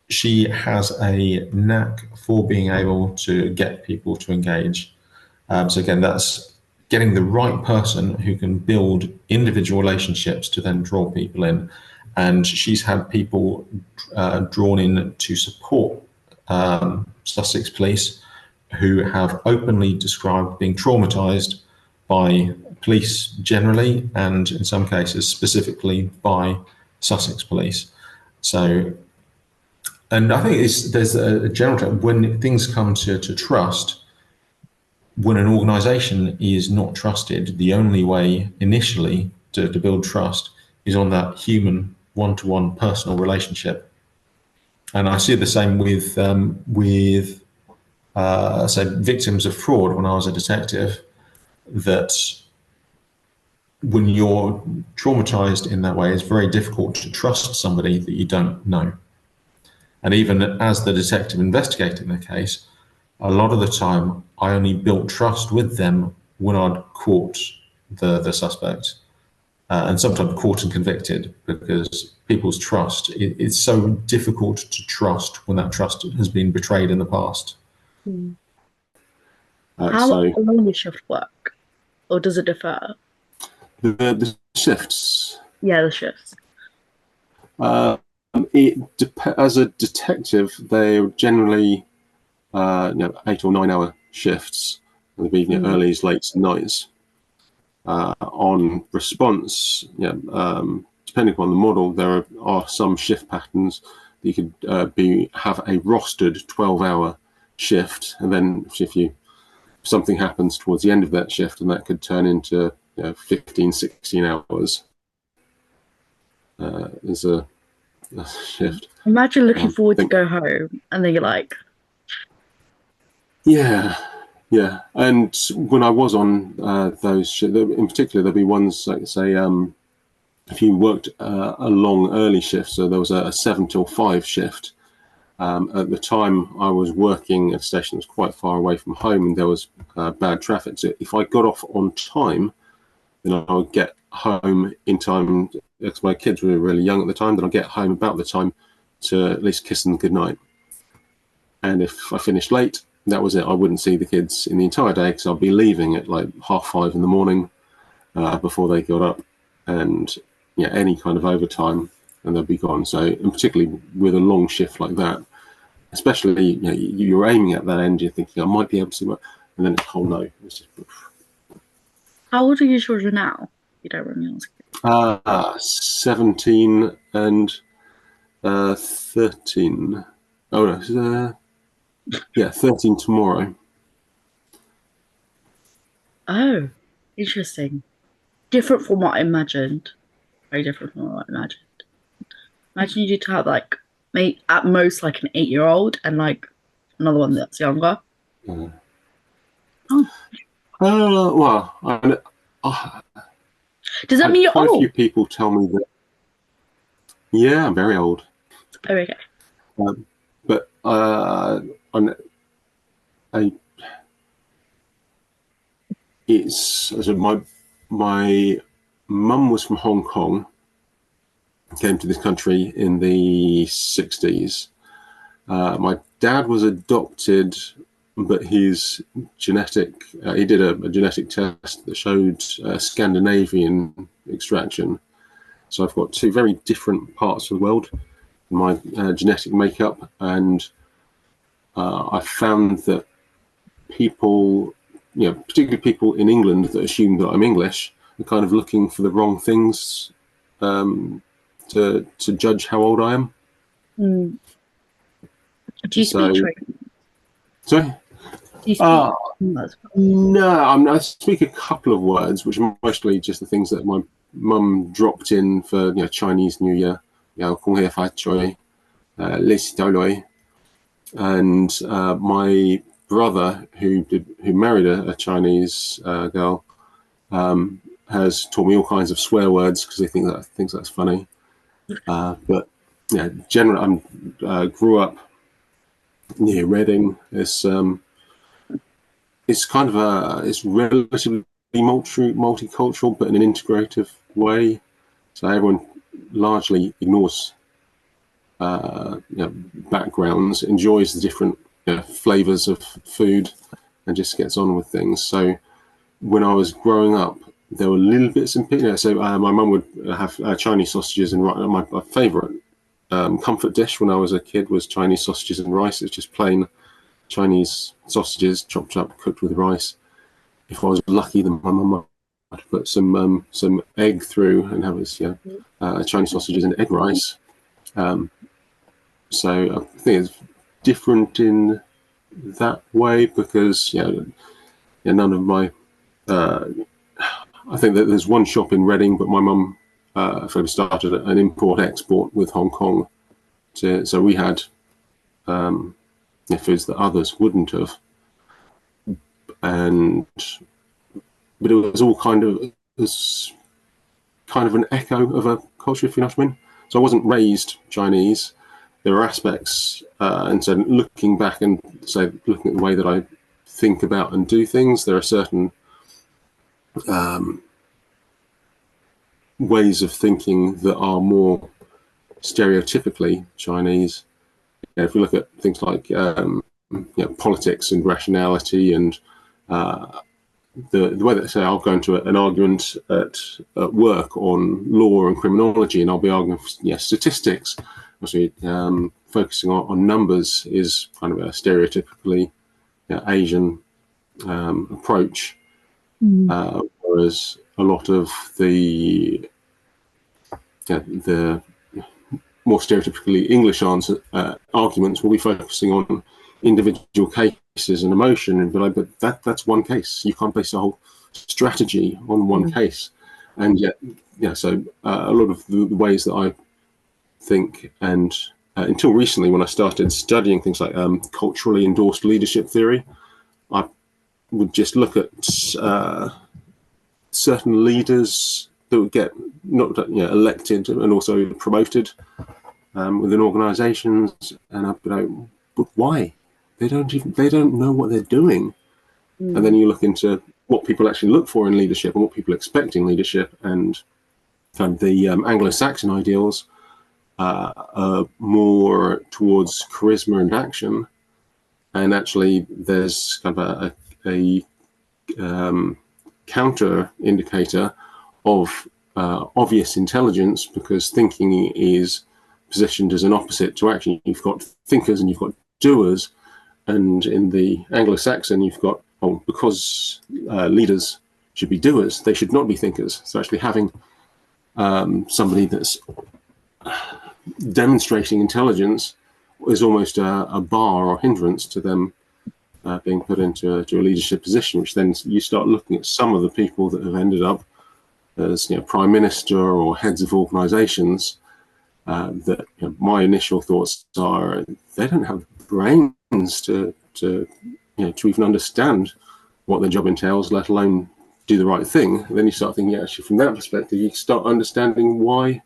she has a knack for being able to get people to engage. So again, that's getting the right person who can build individual relationships to then draw people in. And she's had people drawn in to support Sussex Police who have openly described being traumatised by police generally, and in some cases specifically by Sussex Police. So, and I think there's a general trend when things come to trust. When an organisation is not trusted, the only way initially to build trust is on that human one-to-one personal relationship. And I see the same with say victims of fraud when I was a detective, that when you're traumatized in that way, it's very difficult to trust somebody that you don't know. And even as the detective investigating the case, a lot of the time I only built trust with them when I'd caught the suspect, and sometimes caught and convicted, because people's trust, it's so difficult to trust when that trust has been betrayed in the past. How long does shift work, or does it differ? The shifts. Yeah, the shifts. As a detective, they're generally 8 or 9 hour shifts. They'll be earlys, lates, nights. On response, depending upon the model, there are some shift patterns that you could have a rostered 12-hour shift, and then if something happens towards the end of that shift, and that could turn into 15, 16 hours as a shift. Imagine looking forward to go home, and then you're like, yeah. And when I was on those shifts, in particular, there'd be ones like, say, if you worked a long early shift, so there was a 7 till 5 shift. At the time, I was working at a station that was quite far away from home, and there was bad traffic. So if I got off on time, then I would get home in time, because my kids were really young at the time, then I'd get home about the time to at least kiss them goodnight. And if I finished late, that was it. I wouldn't see the kids in the entire day, because I'd be leaving at like 5:30 in the morning before they got up, and any kind of overtime, and they'd be gone. So, and particularly with a long shift like that, especially you're aiming at that end, you're thinking I might be able to, and then it's no. It's just, how old are your children now? You don't really ask. 17 and 13. Oh no, 13 tomorrow. Oh, interesting. Different from what I imagined. Very different from what I imagined. Imagine you to have like at most like an 8-year-old and like another one that's younger. Well, does that mean you're quite old? a few people tell me that. Yeah, I'm very old. Oh, okay. But my mum was from Hong Kong, came to this country in the 60s. My dad was adopted, but his genetic, he did a genetic test that showed Scandinavian extraction. So I've got two very different parts of the world in my genetic makeup, and I found that people, particularly people in England that assume that I'm English, are kind of looking for the wrong things to judge how old I am. Do you speak Chinese? Sorry? Do you speak No, I speak a couple of words, which are mostly just the things that my mum dropped in for Chinese New Year. Kung He Fai Choi, and my brother, who married a Chinese girl, has taught me all kinds of swear words because he thinks that's funny. But yeah, generally, I grew up near Reading. It's kind of it's relatively multicultural, but in an integrative way. So everyone largely ignores backgrounds, enjoys the different flavors of food, and just gets on with things. So when I was growing up, there were little bits and pieces. So my mum would have Chinese sausages and rice. My favourite comfort dish when I was a kid was Chinese sausages and rice. It's just plain Chinese sausages chopped up, cooked with rice. If I was lucky, then my mum might put some egg through and have this Chinese sausages and egg rice. So I think it's different in that way because none of my I think that there's one shop in Reading, but my mum started an import-export with Hong Kong. So we had foods that others wouldn't have. But it was all kind of an echo of a culture, if you know what I mean. So I wasn't raised Chinese. There are aspects, and so looking back and looking at the way that I think about and do things, there are certain ways of thinking that are more stereotypically Chinese. If we look at things like politics and rationality and the way that, say, I'll go into an argument at work on law and criminology, and I'll be arguing for statistics. Obviously, focusing on numbers is kind of a stereotypically Asian approach, whereas a lot of the more stereotypically English arguments will be focusing on individual cases and emotion, but that's one case. You can't base a whole strategy on one case. And yet, so a lot of the ways that I think, and until recently when I started studying things like culturally endorsed leadership theory, I would just look at certain leaders that would get not elected and also promoted within organizations, and I'd be like, but why? They don't know what they're doing. And then you look into what people actually look for in leadership and what people expect in leadership, and kind of the Anglo-Saxon ideals are more towards charisma and action, and actually there's kind of a counter indicator of obvious intelligence, because thinking is positioned as an opposite to action. You've got thinkers and you've got doers, and in the Anglo-Saxon you've got, because leaders should be doers, they should not be thinkers. So actually having somebody that's demonstrating intelligence is almost a bar or hindrance to them being put into a leadership position, which then you start looking at some of the people that have ended up as prime minister or heads of organizations. That my initial thoughts are they don't have brains to even understand what their job entails, let alone do the right thing. And then you start thinking, actually, from that perspective, you start understanding why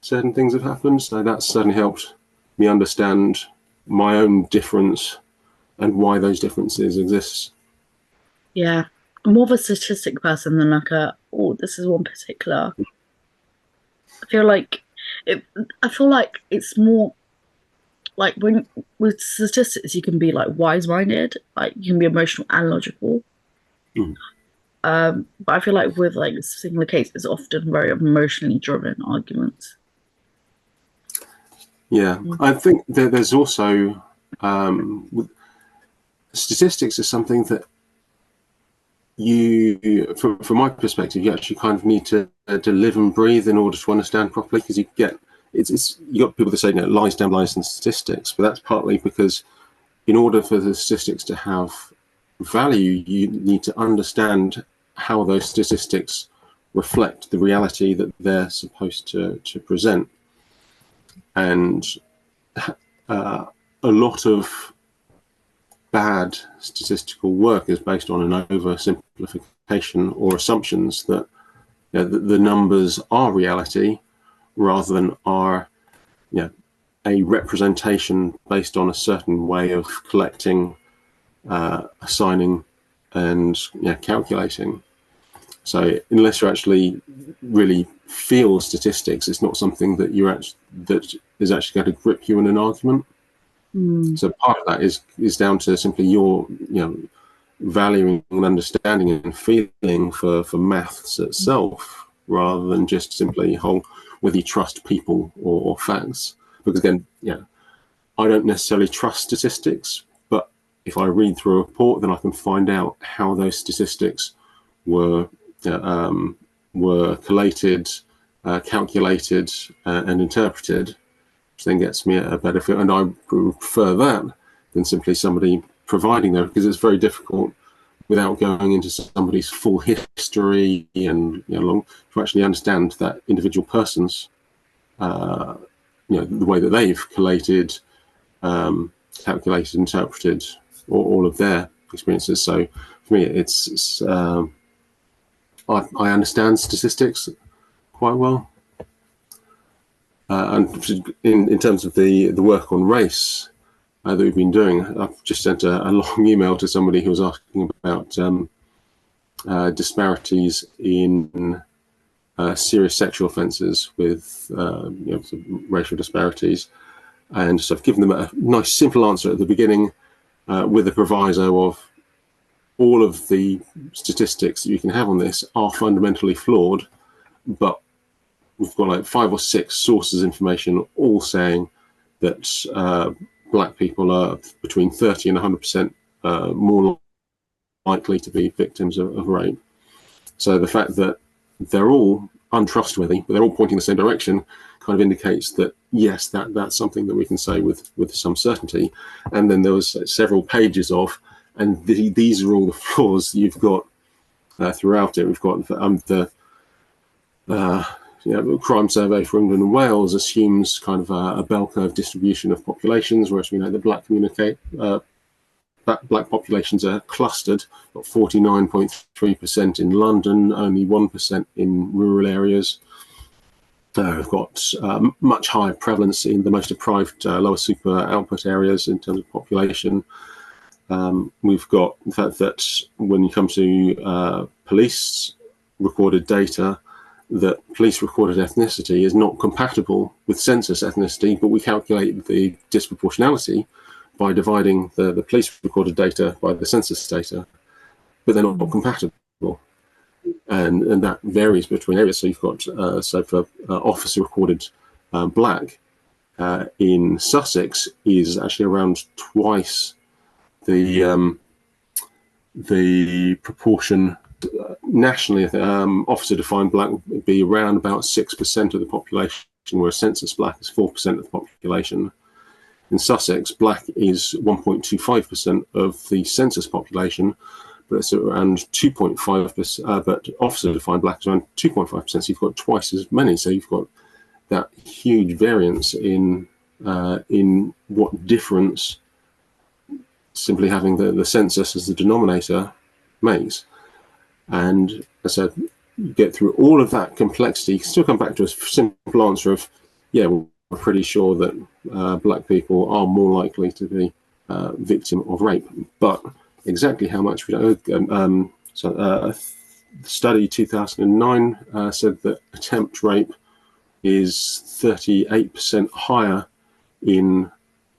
certain things have happened. So that's certainly helped me understand my own difference and why those differences exist. Yeah, I'm more of a statistic person than this is one particular. I feel like it's more like when with statistics you can be like wise-minded, like you can be emotional and logical. But I feel like with like a singular case, it's often very emotionally driven arguments. Yeah, I think there's also statistics is something that from my perspective, you actually kind of need to live and breathe in order to understand properly, because you got people that say lies down lies and statistics, but that's partly because in order for the statistics to have value, you need to understand how those statistics reflect the reality that they're supposed to present. And a lot of bad statistical work is based on an oversimplification or assumptions that the numbers are reality, rather than are, a representation based on a certain way of collecting, assigning, and calculating. So unless you actually really feel statistics, it's not something that that is actually going to grip you in an argument. So part of that is down to simply your valuing and understanding and feeling for maths itself, rather than just simply whether you trust people or facts. Because again, I don't necessarily trust statistics, but if I read through a report, then I can find out how those statistics were collated, calculated, and interpreted, which then gets me a better feel. And I prefer that than simply somebody providing them, because it's very difficult without going into somebody's full history and to actually understand that individual person's the way that they've collated, calculated, interpreted all of their experiences. So for me, it's I understand statistics quite well, and in terms of the work on race that we've been doing, I've just sent a long email to somebody who was asking about disparities in serious sexual offences with racial disparities, and so I've given them a nice simple answer at the beginning, with a proviso of all of the statistics that you can have on this are fundamentally flawed, but we've got like 5 or 6 sources of information all saying that black people are between 30 and 100% more likely to be victims of rape. So the fact that they're all untrustworthy, but they're all pointing in the same direction, kind of indicates that yes, that's something that we can say with some certainty. And then there was several pages of, and these are all the flaws you've got throughout it. We've got the crime survey for England and Wales assumes kind of a bell curve distribution of populations, whereas we know the black populations are clustered, got 49.3% in London, only 1% in rural areas. We've got much higher prevalence in the most deprived, lower super output areas in terms of population. We've got the fact that when you come to police recorded data, that police recorded ethnicity is not compatible with census ethnicity, but we calculate the disproportionality by dividing the police recorded data by the census data, but they're not compatible. And that varies between areas. So you've got, so for officer recorded black in Sussex is actually around twice the proportion nationally. Officer defined black would be around about 6% of the population, whereas census black is 4% of the population. In Sussex, black is 1.25% of the census population, but it's around 2.5%, but officer-defined black is around 2.5%, so you've got twice as many. So you've got that huge variance in what difference simply having the census as the denominator makes. And as I said, you get through all of that complexity, you can still come back to a simple answer of, yeah, we're pretty sure that black people are more likely to be victim of rape, but exactly how much we don't. So study 2009 said that attempt rape is 38% higher in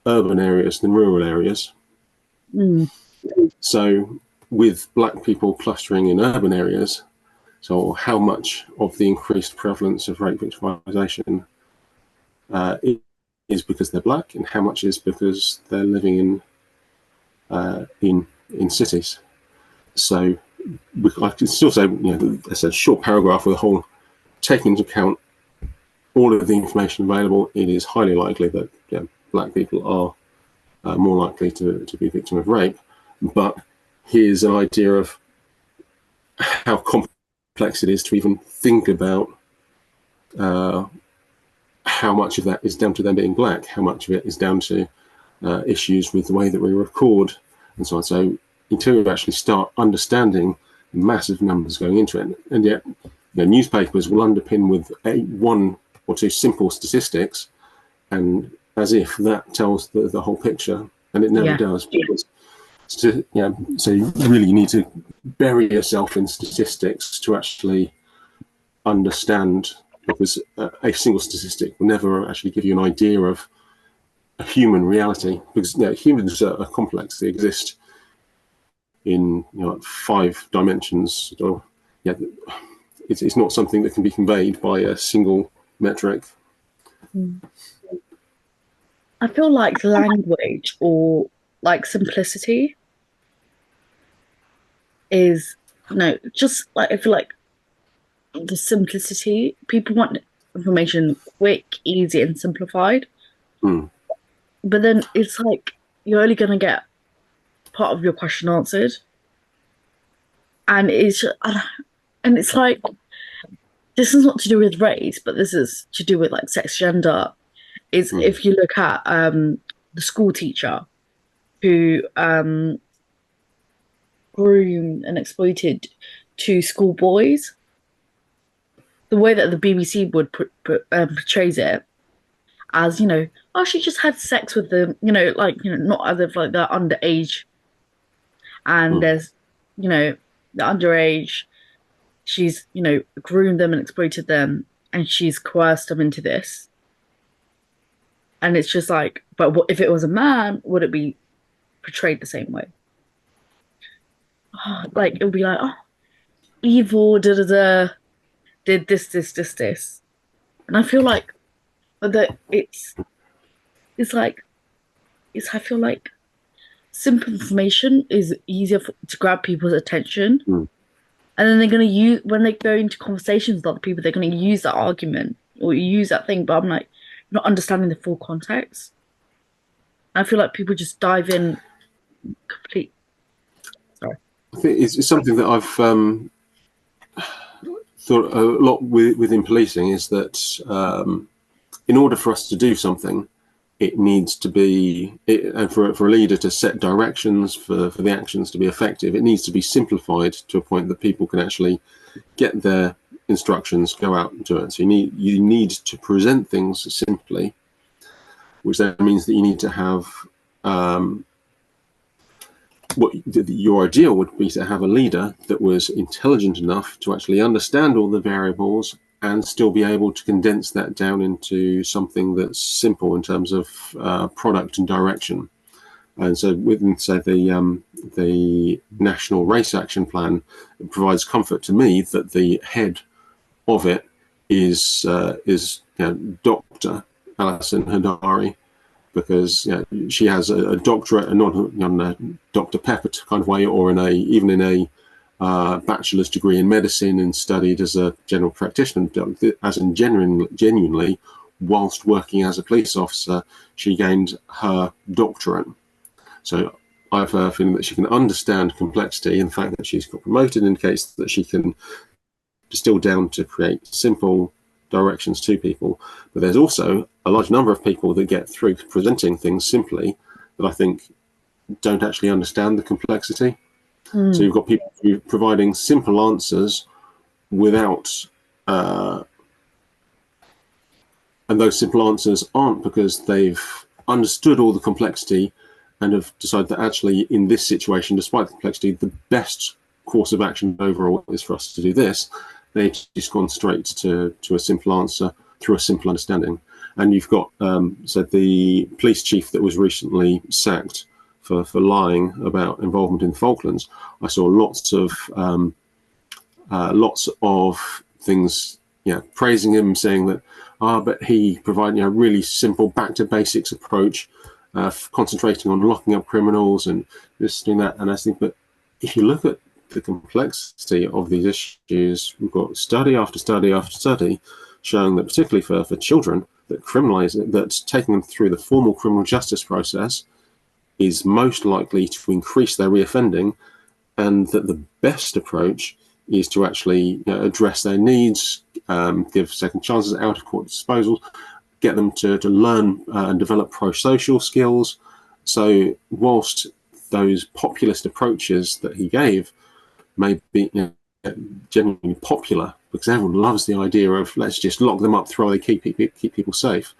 urban areas than rural areas. So with black people clustering in urban areas, so how much of the increased prevalence of rape victimization is because they're black, and how much is because they're living in cities? So I can still say, it's a short paragraph with a whole, taking into account all of the information available, it is highly likely that black people are more likely to be victim of rape. But here's an idea of how complex it is to even think about how much of that is down to them being black, how much of it is down to issues with the way that we record and so on. So until you actually start understanding massive numbers going into it, and yet newspapers will underpin with one or two simple statistics, and as if that tells the whole picture, and it never does. Because, so you really need to bury yourself in statistics to actually understand, because a single statistic will never actually give you an idea of a human reality, because humans are complex. They exist in 5 dimensions, or it's not something that can be conveyed by a single metric. I feel like language, or like simplicity, is just like, I feel like the simplicity, people want information quick, easy, and simplified. But then it's like you're only going to get part of your question answered, and it's like, this is not to do with race, but this is to do with like sex, gender. Is if you look at the school teacher who groomed and exploited 2 schoolboys, the way that the BBC would portrays it as, oh, she just had sex with them, not as if like they're underage, and there's, the underage, she's, groomed them and exploited them, and she's coerced them into this. And it's just like, but what if it was a man? Would it be portrayed the same way? Like, it would be like, oh, evil, did this. And I feel like that I feel like simple information is easier to grab people's attention. And then they're going to use, when they go into conversations with other people, they're going to use that argument or use that thing. But I'm like, not understanding the full context. I feel like people just dive in complete. Sorry. I think it's something that I've thought a lot within policing, is that in order for us to do something, it needs to be, and for a leader to set directions for the actions to be effective, it needs to be simplified to a point that people can actually get their instructions, go out and do it. So you need to present things simply, which then means that you need to have your ideal would be to have a leader that was intelligent enough to actually understand all the variables and still be able to condense that down into something that's simple in terms of product and direction. And so within, say, the National Race Action Plan, it provides comfort to me that the head of it is Dr. Alison Hadari, because she has a doctorate, and not in a Dr. Pepper kind of way, or even in a bachelor's degree in medicine, and studied as a general practitioner, as in genuinely, whilst working as a police officer, she gained her doctorate. So I have a feeling that she can understand complexity, and the fact that she's got promoted indicates that she can distill down to create simple directions to people. But there's also a large number of people that get through presenting things simply that I think don't actually understand the complexity. So you've got people providing simple answers without, and those simple answers aren't because they've understood all the complexity and have decided that actually in this situation, despite the complexity, the best course of action overall is for us to do this. They've just gone straight to a simple answer through a simple understanding. And you've got so the police chief that was recently sacked for lying about involvement in the Falklands. I saw lots of things, praising him, saying that, but he provided a really simple back to basics approach, concentrating on locking up criminals and just doing that. And I think, but if you look at the complexity of these issues, we've got study after study after study showing that, particularly for children, that taking them through the formal criminal justice process is most likely to increase their reoffending, and that the best approach is to actually address their needs, give second chances, out of court disposals, get them to learn and develop pro-social skills. So whilst those populist approaches that he gave may be genuinely popular because everyone loves the idea of let's just lock them up, throw they keep people safe.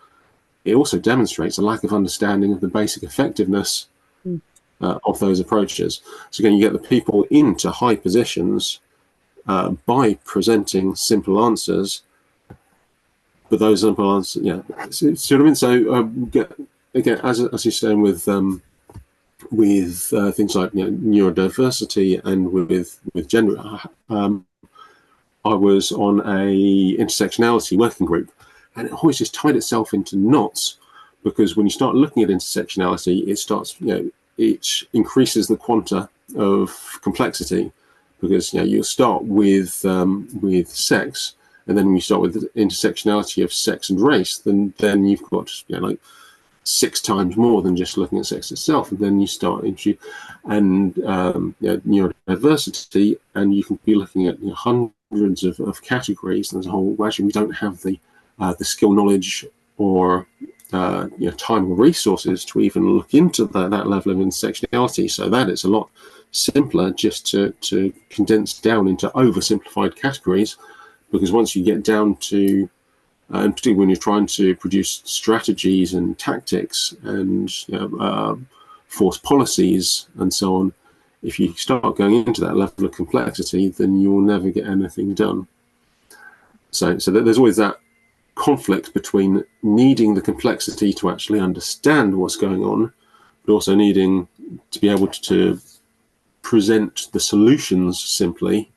It also demonstrates a lack of understanding of the basic effectiveness of those approaches. So again, you get the people into high positions by presenting simple answers, but those simple answers, see what I mean? So again, as you're saying with things like neurodiversity and with gender, I was on a intersectionality working group, and it always just tied itself into knots, because when you start looking at intersectionality, it starts, it increases the quanta of complexity, because you'll start with sex, and then when you start with the intersectionality of sex and race, then you've got like 6 times more than just looking at sex itself, and then you start into neurodiversity, and you can be looking at hundreds of categories. And there's a whole, actually we don't have the skill, knowledge, or time or resources to even look into that level of intersectionality, so that it's a lot simpler just to condense down into oversimplified categories, because once you get down to and particularly when you're trying to produce strategies and tactics and force policies and so on, if you start going into that level of complexity, then you will never get anything done. So there's always that conflict between needing the complexity to actually understand what's going on, but also needing to be able to present the solutions simply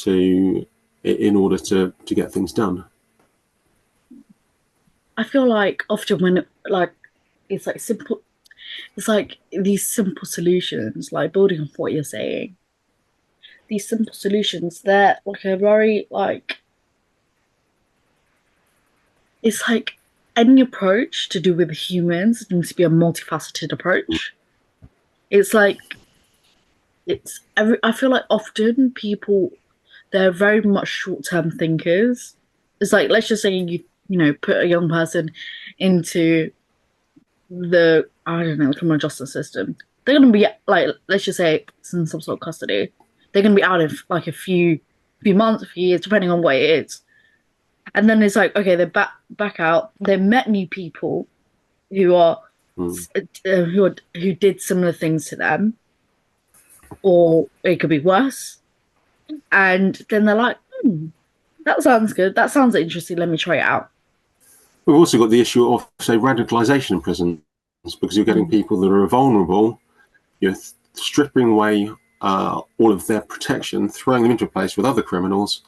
in order to get things done. I feel like often when it's like simple, it's like these simple solutions, like building on what you're saying, these simple solutions, they're like a very it's like any approach to do with humans needs to be a multifaceted approach. It's like I feel like often people, they're very much short-term thinkers. It's like, let's just say you put a young person into the, I don't know, criminal justice system. They're going to be like, let's just say it's in some sort of custody. They're going to be out in like a few months, a few years, depending on what it is. And then it's like, okay, they're back out. They met new people who are who did similar things to them, or it could be worse. And then they're like, that sounds good. That sounds interesting. Let me try it out. We've also got the issue of, say, radicalisation in prisons, because you're getting people that are vulnerable, you're stripping away all of their protection, throwing them into a place with other criminals,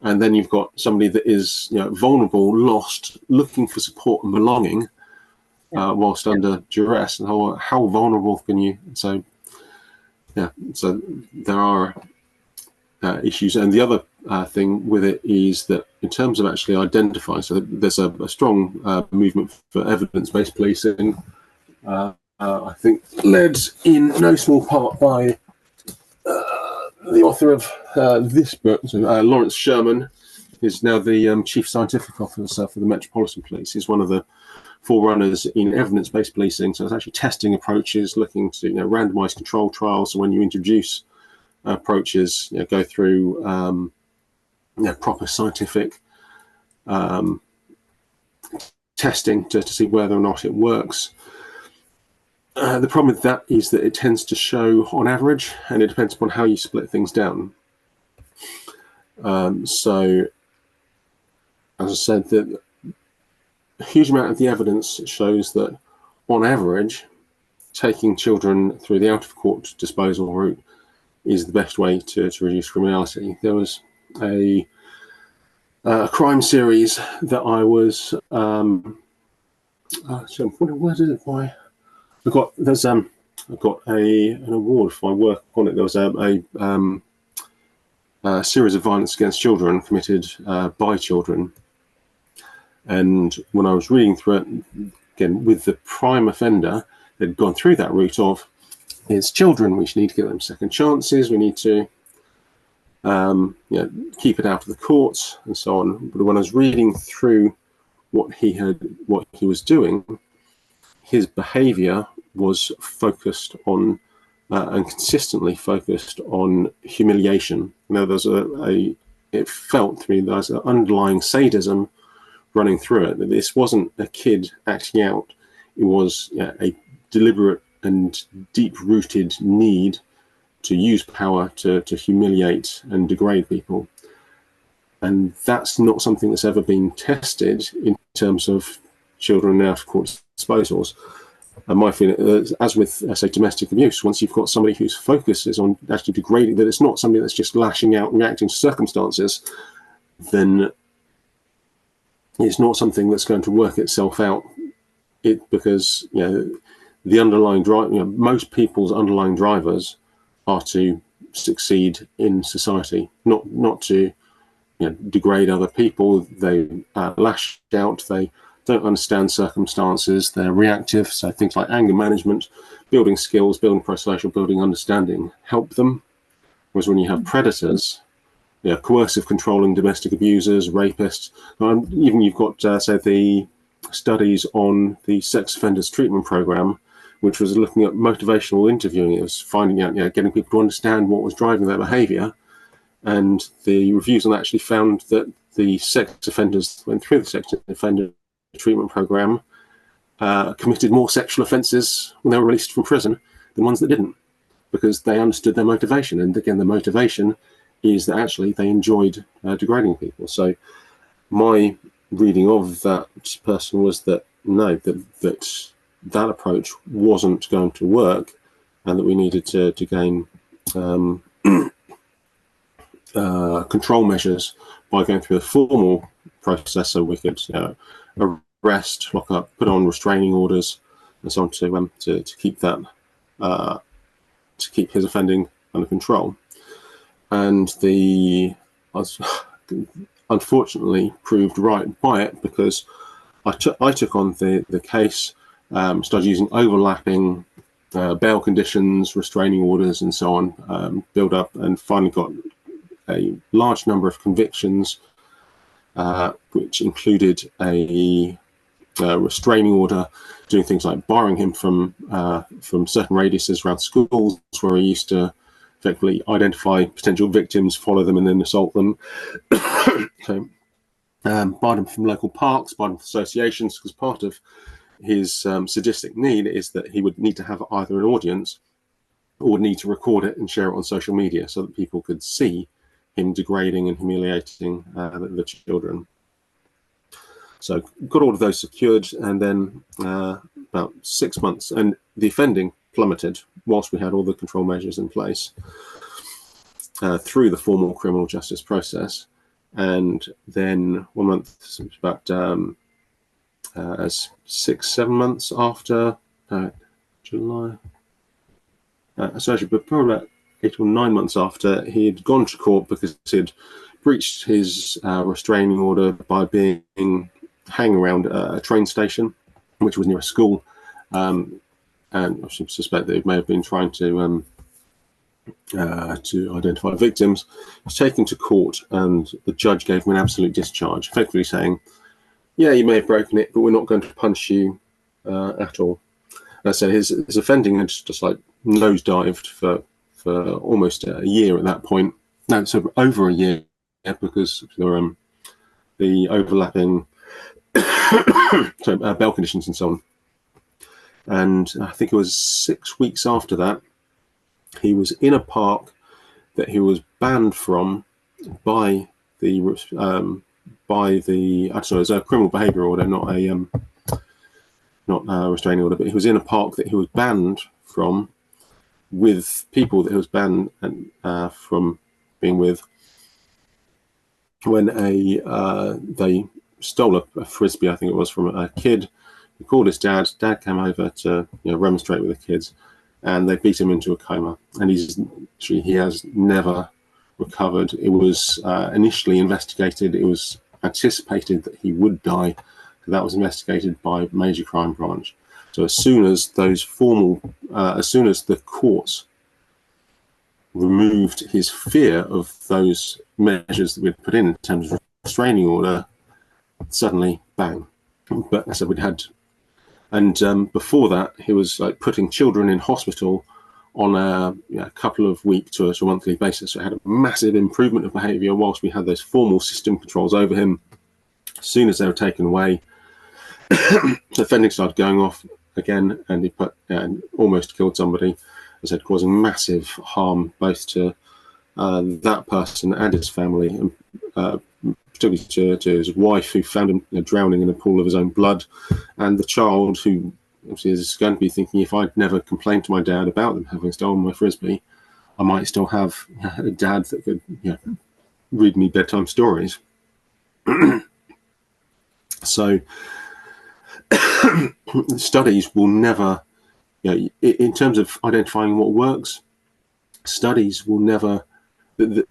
and then you've got somebody that is vulnerable, lost, looking for support and belonging, whilst under duress. And how vulnerable can you? So there are issues. And the other thing with it is that in terms of actually identifying, so there's a strong movement for evidence-based policing, I think led in no small part by the author of this book, Lawrence Sherman, is now the Chief Scientific Officer for the Metropolitan Police. He's one of the forerunners in evidence-based policing, so it's actually testing approaches, looking to randomized control trials. So when you introduce approaches, go through proper scientific testing to see whether or not it works. The problem with that is that it tends to show on average, and it depends upon how you split things down. So, as I said, that a huge amount of the evidence shows that on average, taking children through the out of court disposal route is the best way to reduce criminality. There was a crime series that I was where did it why I got an award for my work on it. There was a series of violence against children committed by children, and when I was reading through it again with the prime offender, they'd gone through that route of, it's children, we need to give them second chances, we need to keep it out of the courts and so on. But when I was reading through what he was doing, his behavior was focused on and consistently focused on humiliation. There's a it felt to me that there was an underlying sadism running through it, that this wasn't a kid acting out, it was a deliberate and deep-rooted need to use power to humiliate and degrade people. And that's not something that's ever been tested in terms of children and out-of-court disposals. And my feeling, as with, say, domestic abuse, once you've got somebody whose focus is on actually degrading, that it's not somebody that's just lashing out and reacting to circumstances, then it's not something that's going to work itself out. Because the underlying drive, most people's underlying drivers are to succeed in society, not to degrade other people. They lash out. They don't understand circumstances. They're reactive. So things like anger management, building skills, building pro-social, building understanding help them. Whereas when you have predators, coercive, controlling, domestic abusers, rapists, even you've got say the studies on the sex offenders treatment program, which was looking at motivational interviewing. It was finding out, getting people to understand what was driving their behaviour. And the reviews on that actually found that the sex offenders went through the sex offender treatment program committed more sexual offences when they were released from prison than ones that didn't, because they understood their motivation. And again, the motivation is that actually they enjoyed degrading people. So my reading of that person was that no, that approach wasn't going to work, and that we needed to gain control measures by going through a formal process, so we could arrest, lock up, put on restraining orders, and so on to keep that to keep his offending under control. And I was unfortunately proved right by it, because I took on the case, started using overlapping bail conditions, restraining orders, and so on, build up, and finally got a large number of convictions, which included a restraining order, doing things like barring him from certain radiuses around schools where he used to effectively identify potential victims, follow them, and then assault them. So, barred him from local parks, barred him from associations, because part of his sadistic need is that he would need to have either an audience or would need to record it and share it on social media so that people could see him degrading and humiliating the children. So got all of those secured, and then about 6 months, and the offending plummeted whilst we had all the control measures in place through the formal criminal justice process. And then 1 month, about 6-7 months after July, so actually, but probably about 8 or 9 months after, he had gone to court because he'd breached his restraining order by hanging around a train station, which was near a school, and I suspect they may have been trying to identify victims. He was taken to court, and the judge gave him an absolute discharge, effectively saying, "Yeah, you may have broken it, but we're not going to punish you at all." And so his offending had just like nosedived for almost a year at that point. No, so over a year, because there were the overlapping bail conditions and so on. And I think it was 6 weeks after that, he was in a park that he was banned from by the it was a criminal behaviour order, not a restraining order, but he was in a park that he was banned from, with people that he was banned from being with, when they stole a frisbee, I think it was, from a kid. He called his dad. Dad came over to remonstrate with the kids, and they beat him into a coma. And he has never recovered. It was initially investigated. It was anticipated that he would die. That was investigated by Major Crime Branch. So as soon as as soon as the courts removed his fear of those measures that we'd put in terms of restraining order, suddenly, bang. But as I said, we'd had, and before that, he was like putting children in hospital on a couple of week to a monthly basis. So it had a massive improvement of behaviour whilst we had those formal system controls over him. As soon as they were taken away, the offending started going off again, and he almost killed somebody, as I said, causing massive harm both to that person and his family, and particularly to his wife, who found him drowning in a pool of his own blood, and the child, who obviously is going to be thinking, if I'd never complained to my dad about them having stolen my frisbee, I might still have a dad that could read me bedtime stories. So studies will never, in terms of identifying what works, studies will never be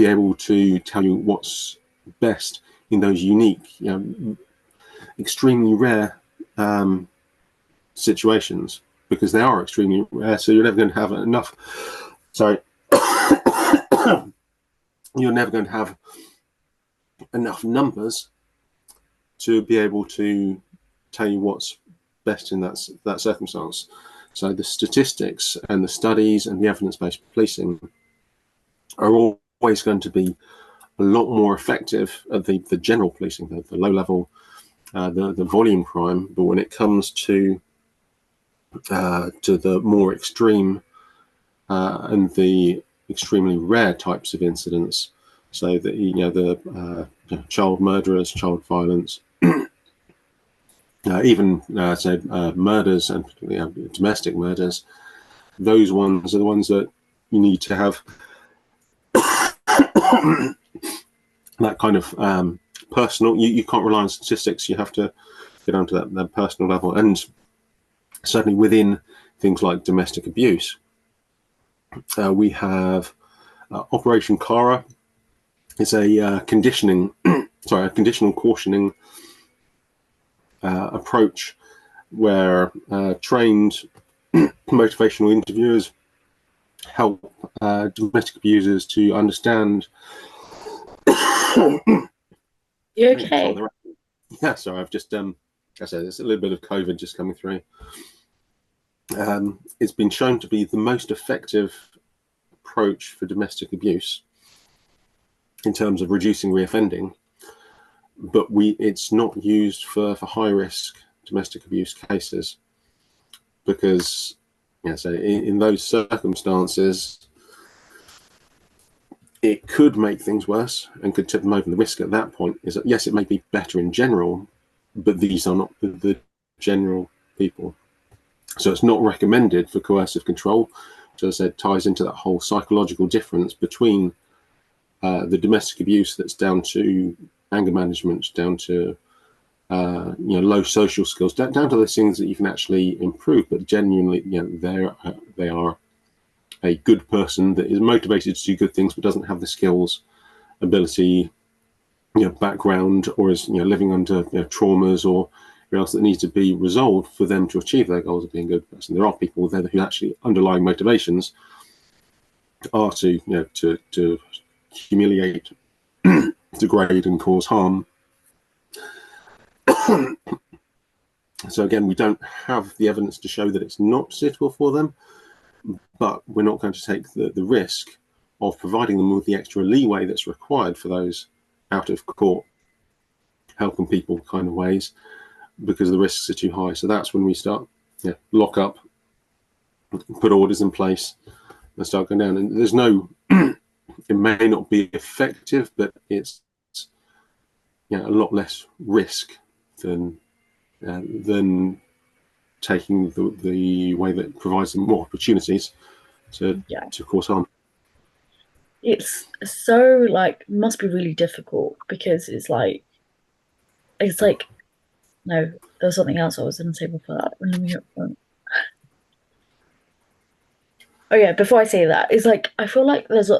able to tell you what's best in those unique, extremely rare situations, because they are extremely rare. So you're never going to have enough. Sorry, you're never going to have enough numbers to be able to tell you what's best in that circumstance. So the statistics and the studies and the evidence-based policing are always going to be a lot more effective at the general policing, the low level, the volume crime. But when it comes to the more extreme and the extremely rare types of incidents, so that the child murderers, child violence, even say murders, and particularly domestic murders, those ones are the ones that you need to have that kind of personal. You can't rely on statistics. You have to get onto that personal level, and certainly within things like domestic abuse, we have Operation Cara. It's a conditional cautioning approach where trained motivational interviewers help domestic abusers to understand. You okay? Yeah, sorry, I've just I said there's a little bit of COVID just coming through. It's been shown to be the most effective approach for domestic abuse in terms of reducing reoffending, but it's not used for high risk domestic abuse cases, because so in those circumstances it could make things worse and could tip them over. The risk at that point is that, yes, it may be better in general, but these are not the general people. So it's not recommended for coercive control, which, as I said, ties into that whole psychological difference between the domestic abuse that's down to anger management, down to low social skills, down to those things that you can actually improve, but genuinely, they are a good person that is motivated to do good things but doesn't have the skills, ability, background, or is living under traumas or else that needs to be resolved for them to achieve their goals of being a good person. There are people there who actually underlying motivations are to humiliate, degrade, and cause harm. So again, we don't have the evidence to show that it's not suitable for them, but we're not going to take the risk of providing them with the extra leeway that's required for those out of court helping people kind of ways, because the risks are too high. So that's when we start lock up, put orders in place, and start going down. And there's no it may not be effective, but it's a lot less risk than taking the way that provides them more opportunities to cause harm. It's so must be really difficult, because it's like no, there was something else I was going to say before that. Oh yeah, before I say that, it's like I feel like there's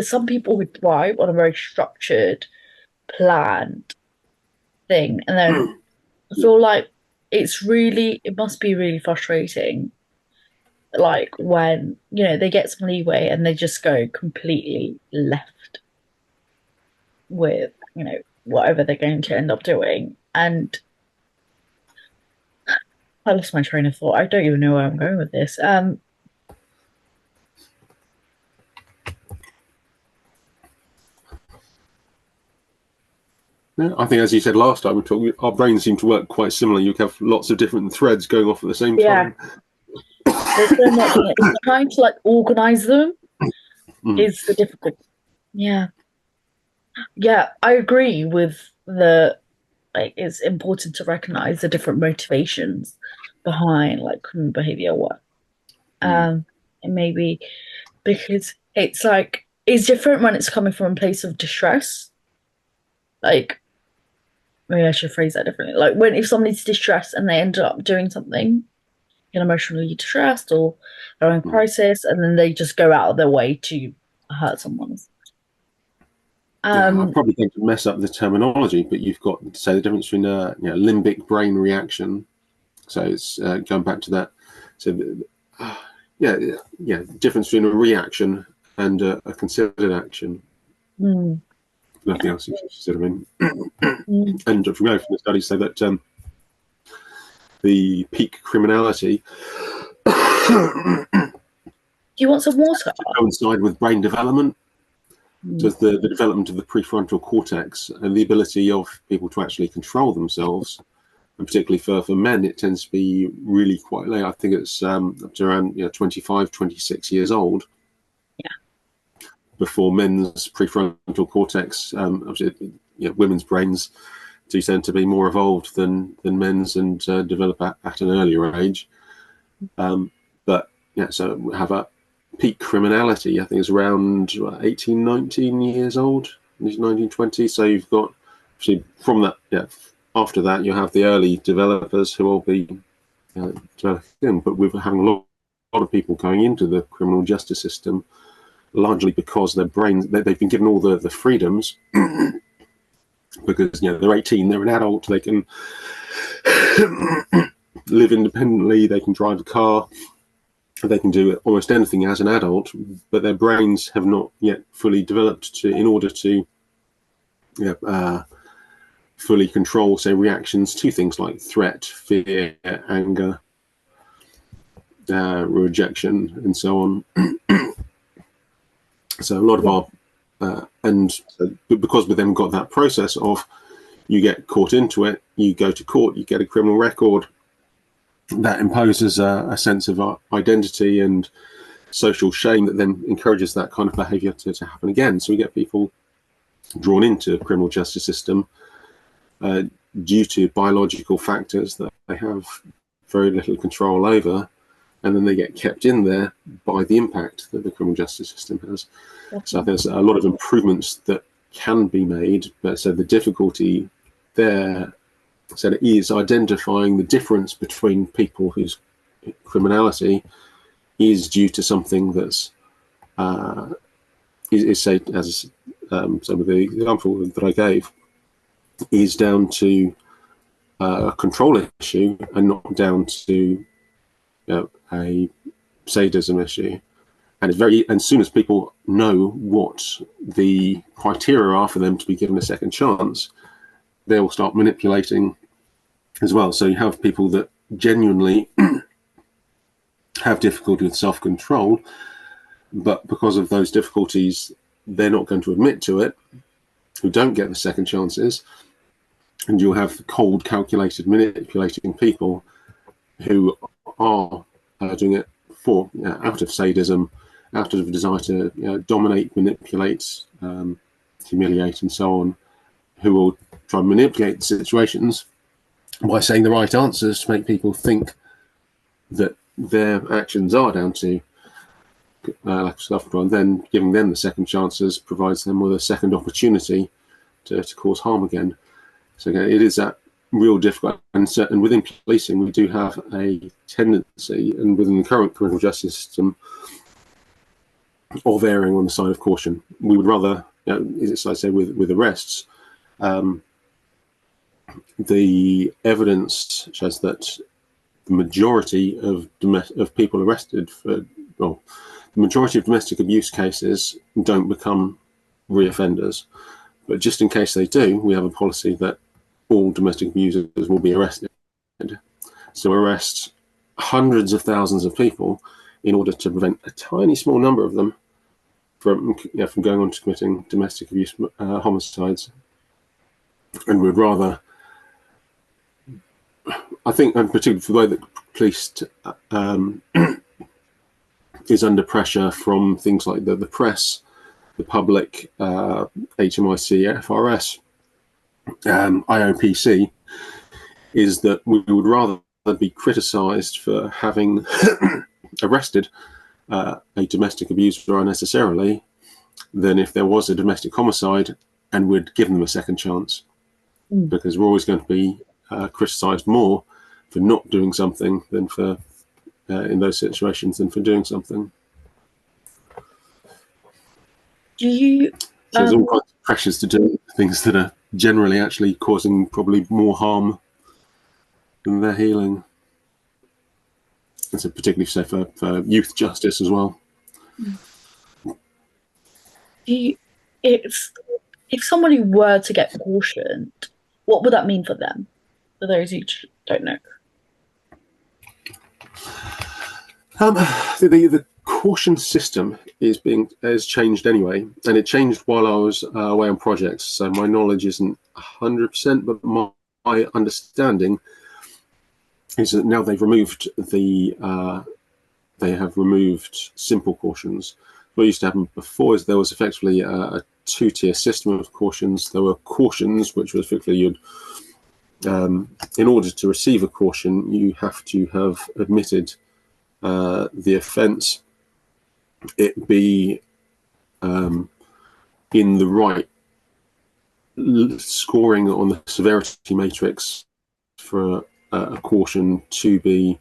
some people who thrive on a very structured, planned thing, and then I feel like it must be really frustrating, when they get some leeway and they just go completely left with whatever they're going to end up doing. And I lost my train of thought. I don't even know where I'm going with this. Yeah, I think, as you said last time, our brains seem to work quite similar. You have lots of different threads going off at the same Yeah, time. there's so much in it. It's trying to like organize them Mm. is the difficult. Yeah. Yeah, I agree with the like it's important to recognize the different motivations behind like criminal behavior work. Mm. And maybe because it's like it's different when it's coming from a place of distress. Like maybe I should phrase that differently. Like when if somebody's distressed and they end up doing something, emotionally distressed or they're in Mm. crisis, and then they just go out of their way to hurt someone. Yeah, I'm Um, probably going to mess up the terminology, but you've got to say the difference between a limbic brain reaction. So it's going back to that. So yeah, difference between a reaction and a considered action. mm, Nothing else you consider. I mean, mm. and from the studies say that the peak criminality Do you want some water? coincide with brain development. So Mm, it's the development of the prefrontal cortex and the ability of people to actually control themselves. And particularly for men, it tends to be really quite late. I think it's up to around 25, 26 years old yeah. before men's prefrontal cortex, obviously, women's brains do tend to be more evolved than men's and develop at an earlier age. But yeah, so we have a peak criminality, I think, is around 18, 19 years old, 19, 20. So you've got, actually, from that, after that, you have the early developers who will be developing, but we're having a lot of people going into the criminal justice system largely because their brains, they've been given all the freedoms because they're 18, they're an adult, they can live independently, they can drive a car, they can do almost anything as an adult, but their brains have not yet fully developed in order to fully control, say, reactions to things like threat, fear, anger, rejection, and so on. So a lot of our because we then got that process of you get caught into it, you go to court, you get a criminal record, that imposes a sense of identity and social shame that then encourages that kind of behaviour to happen again. So we get people drawn into the criminal justice system due to biological factors that they have very little control over, and then they get kept in there by the impact that the criminal justice system has. So there's a lot of improvements that can be made, but so the difficulty there is identifying the difference between people whose criminality is due to something that's is say, as some of the example that I gave, is down to a control issue and not down to a sadism issue. And it's very, and as soon as people know what the criteria are for them to be given a second chance, they will start manipulating as well. So you have people that genuinely have difficulty with self-control, but because of those difficulties, they're not going to admit to it, who don't get the second chances. And you'll have cold, calculated, manipulating people who are doing it for out of sadism, out of a desire to dominate, manipulate, humiliate, and so on, who will try and manipulate the situations by saying the right answers to make people think that their actions are down to lack of self-control, and then giving them the second chances provides them with a second opportunity to cause harm again. So again, it is that real difficult, and within policing we do have a tendency, and within the current criminal justice system, of erring on the side of caution. We would rather, as I say, with arrests, the evidence shows that the majority of people arrested for, well, the majority of domestic abuse cases don't become reoffenders. But just in case they do, we have a policy that all domestic abusers will be arrested. to arrest hundreds of thousands of people in order to prevent a tiny small number of them from going on to committing domestic abuse homicides. And would rather, I think, and particularly for the way that police is under pressure from things like the press, the public, HMIC, FRS, IOPC, is that we would rather be criticised for having arrested a domestic abuser unnecessarily than if there was a domestic homicide and we'd given them a second chance. Because we're always going to be criticised more for not doing something than for, in those situations, than for doing something. Do you? So there's all kinds of pressures to do things that are generally actually causing probably more harm than they're healing. And so particularly so for youth justice as well. If somebody were to get cautioned, what would that mean for them? For those who don't know. The caution system has changed anyway, and it changed while I was away on projects. So my knowledge isn't 100%, but my understanding is that now they've removed they have removed simple cautions. What used to happen before is there was effectively a two-tier system of cautions. There were cautions, which was effectively you'd, in order to receive a caution, you have to have admitted the offence, it be in the right scoring on the severity matrix for a caution to be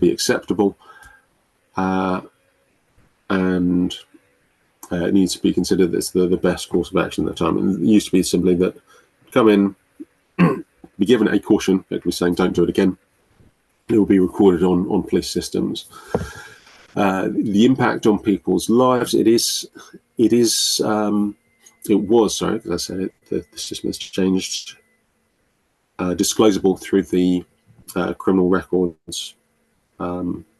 acceptable, and it needs to be considered as the best course of action at the time. And it used to be simply that come in, be given a caution, effectively saying don't do it again. It will be recorded on police systems. The impact on people's lives, it was, sorry, because I said the system has changed, disclosable through the criminal records,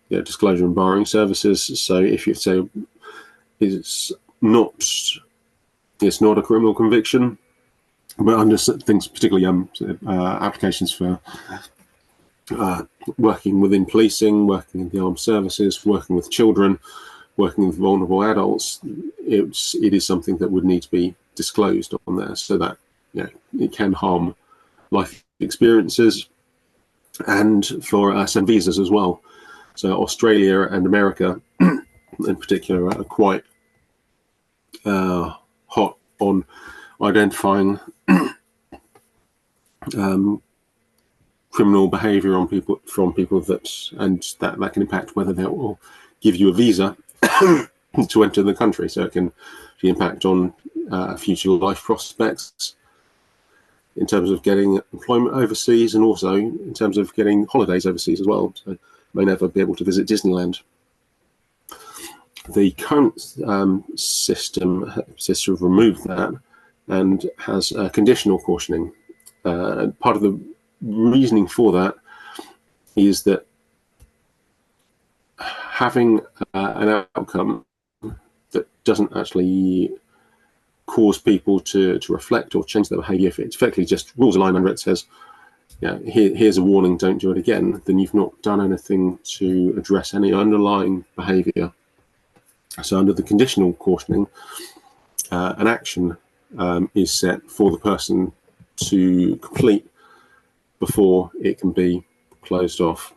disclosure and barring services. So if you say it's not a criminal conviction, but under things, particularly applications for working within policing, working in the armed services, working with children, working with vulnerable adults, it is something that would need to be disclosed on there, so that it can harm life experiences, and for some visas as well. So Australia and America in particular are quite hot on identifying criminal behaviour on people that can impact whether they will give you a visa to enter the country. So it can impact on future life prospects in terms of getting employment overseas, and also in terms of getting holidays overseas as well. So may never be able to visit Disneyland. The current system has sort of removed that and has conditional cautioning. Part of the reasoning for that is that having an outcome that doesn't actually cause people to reflect or change their behaviour, if it effectively just rules a line under it, says, here's a warning, don't do it again, then you've not done anything to address any underlying behaviour. So under the conditional cautioning, an action is set for the person to complete before it can be closed off.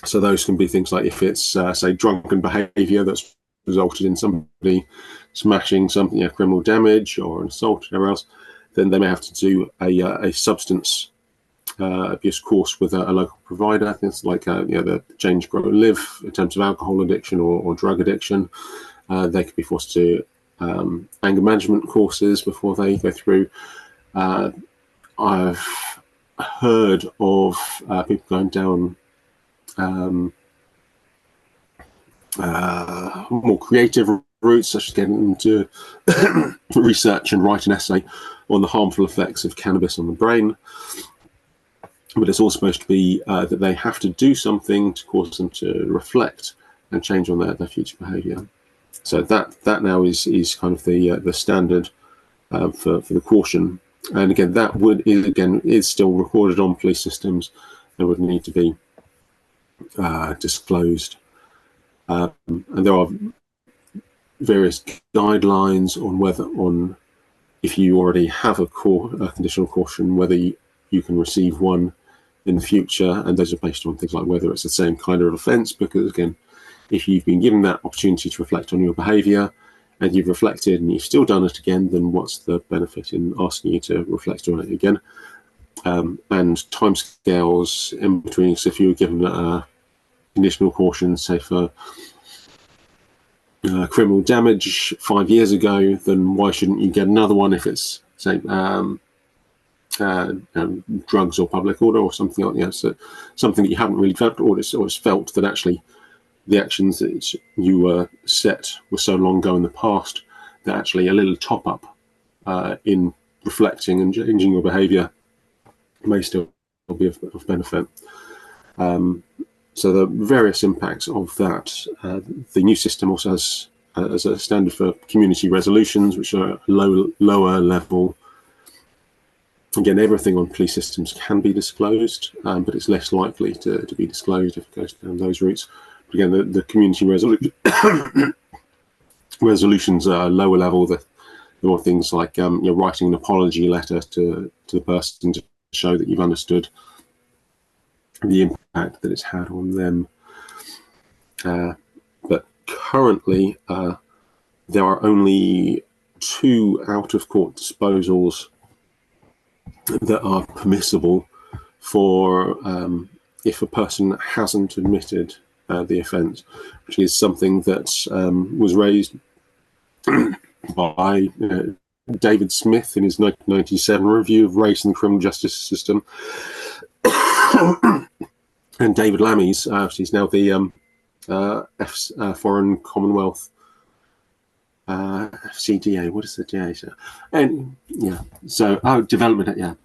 So those can be things like if it's, say, drunken behaviour that's resulted in somebody smashing something, criminal damage or an assault or whatever else, then they may have to do a substance abuse course with a local provider. Things like the Change, Grow and Live in terms of alcohol addiction or drug addiction. They could be forced to anger management courses before they go through. I've heard of people going down more creative routes, such as getting them to research and write an essay on the harmful effects of cannabis on the brain. but it's all supposed to be that they have to do something to cause them to reflect and change on their future behaviour. So that now is kind of the standard for the caution. And again, that is still recorded on police systems and would need to be disclosed. And there are various guidelines on if you already have a conditional caution, whether you can receive one in the future, and those are based on things like whether it's the same kind of offence, because again, if you've been given that opportunity to reflect on your behaviour and you've reflected and you've still done it again, then what's the benefit in asking you to reflect on it again? And timescales in between. So if you were given a conditional caution, say for criminal damage 5 years ago, then why shouldn't you get another one if it's, say, drugs or public order or something like that? So something that you haven't really felt, or it's felt that actually the actions that you were set were so long ago in the past that actually a little top up in reflecting and changing your behaviour may still be of benefit. So the various impacts of that. The new system also has as a standard for community resolutions, which are lower level. Again, everything on police systems can be disclosed, but it's less likely to be disclosed if it goes down those routes. But again, the community resolutions are lower level. There are things like you're writing an apology letter to the person to show that you've understood the impact that it's had on them. But currently, there are only 2 out-of-court disposals that are permissible for if a person hasn't admitted the offence, which is something that was raised by David Smith in his 1997 review of race in the criminal justice system. And David Lammy's, he's now the Foreign Commonwealth FCDA. What is the DA? And yeah, so development. Yeah,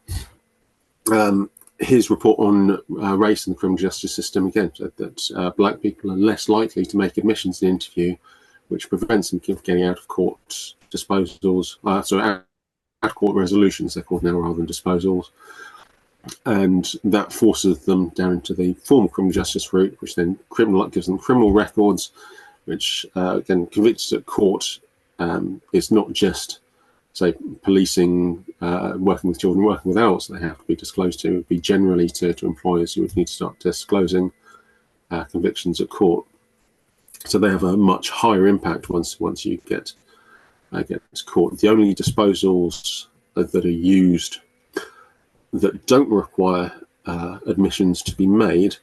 his report on race in the criminal justice system again said that black people are less likely to make admissions in an interview, which prevents them from getting out of court disposals. So out of court resolutions, they're called now, rather than disposals. And that forces them down into the formal criminal justice route, which then gives them criminal records, which again, convicted at court is not just, say, policing, working with children, working with adults that they have to be disclosed to. It would be generally to employers who would need to start disclosing convictions at court. So they have a much higher impact once you get to court. The only disposals that are used that don't require admissions to be made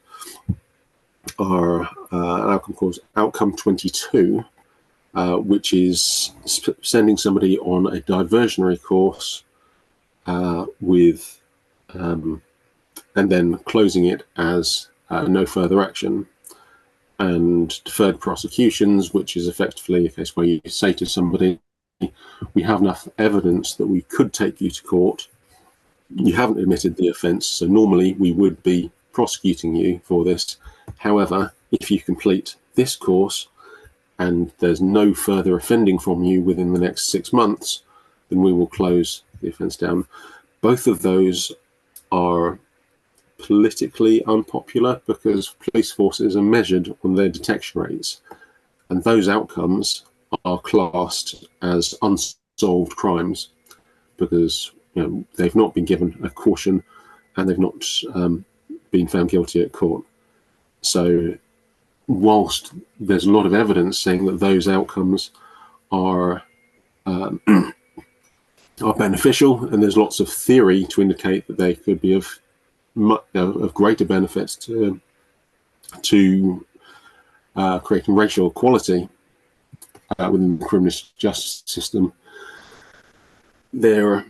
are an outcome called Outcome 22, which is sending somebody on a diversionary course with and then closing it as no further action, and deferred prosecutions, which is effectively a case where you say to somebody, we have enough evidence that we could take you to court. You haven't admitted the offence, so normally we would be prosecuting you for this. However, if you complete this course and there's no further offending from you within the next 6 months, then we will close the offence down. Both of those are politically unpopular because police forces are measured on their detection rates, and those outcomes are classed as unsolved crimes because they've not been given a caution and they've not been found guilty at court. So whilst there's a lot of evidence saying that those outcomes are beneficial, and there's lots of theory to indicate that they could be of greater benefits to creating racial equality within the criminal justice system, they're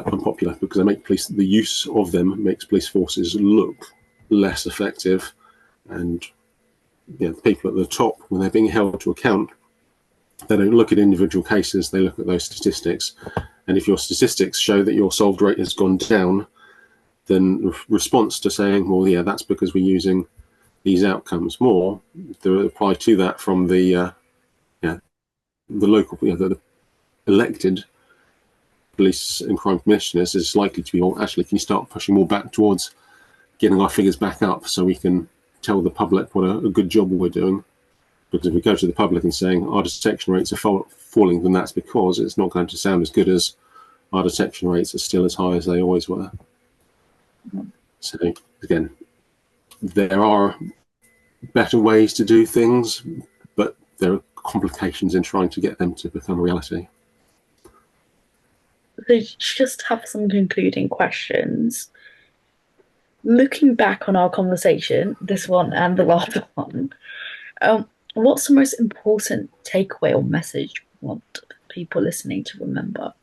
unpopular because they make the use of them makes police forces look less effective, and the people at the top, when they're being held to account, they don't look at individual cases, they look at those statistics. And if your statistics show that your solved rate has gone down, then response to saying, well, yeah, that's because we're using these outcomes more, the reply to that from the local, the elected police and crime commissioners is likely to be, well, actually, can you start pushing more back towards getting our figures back up so we can tell the public what a good job we're doing? Because if we go to the public and saying our detection rates are falling, then that's because it's not going to sound as good as our detection rates are still as high as they always were. So again, there are better ways to do things, but there are complications in trying to get them to become a reality. So just have some concluding questions. Looking back on our conversation, this one and the last one, what's the most important takeaway or message you want people listening to remember?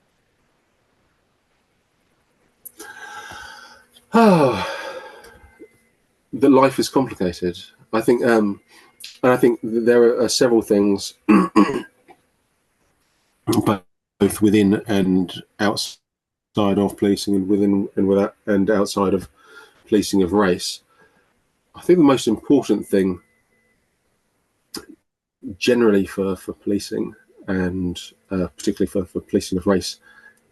That life is complicated. I think, and I think there are several things, both within and outside of policing, and within and without and outside of policing of race. I think the most important thing, generally for policing, and particularly for policing of race,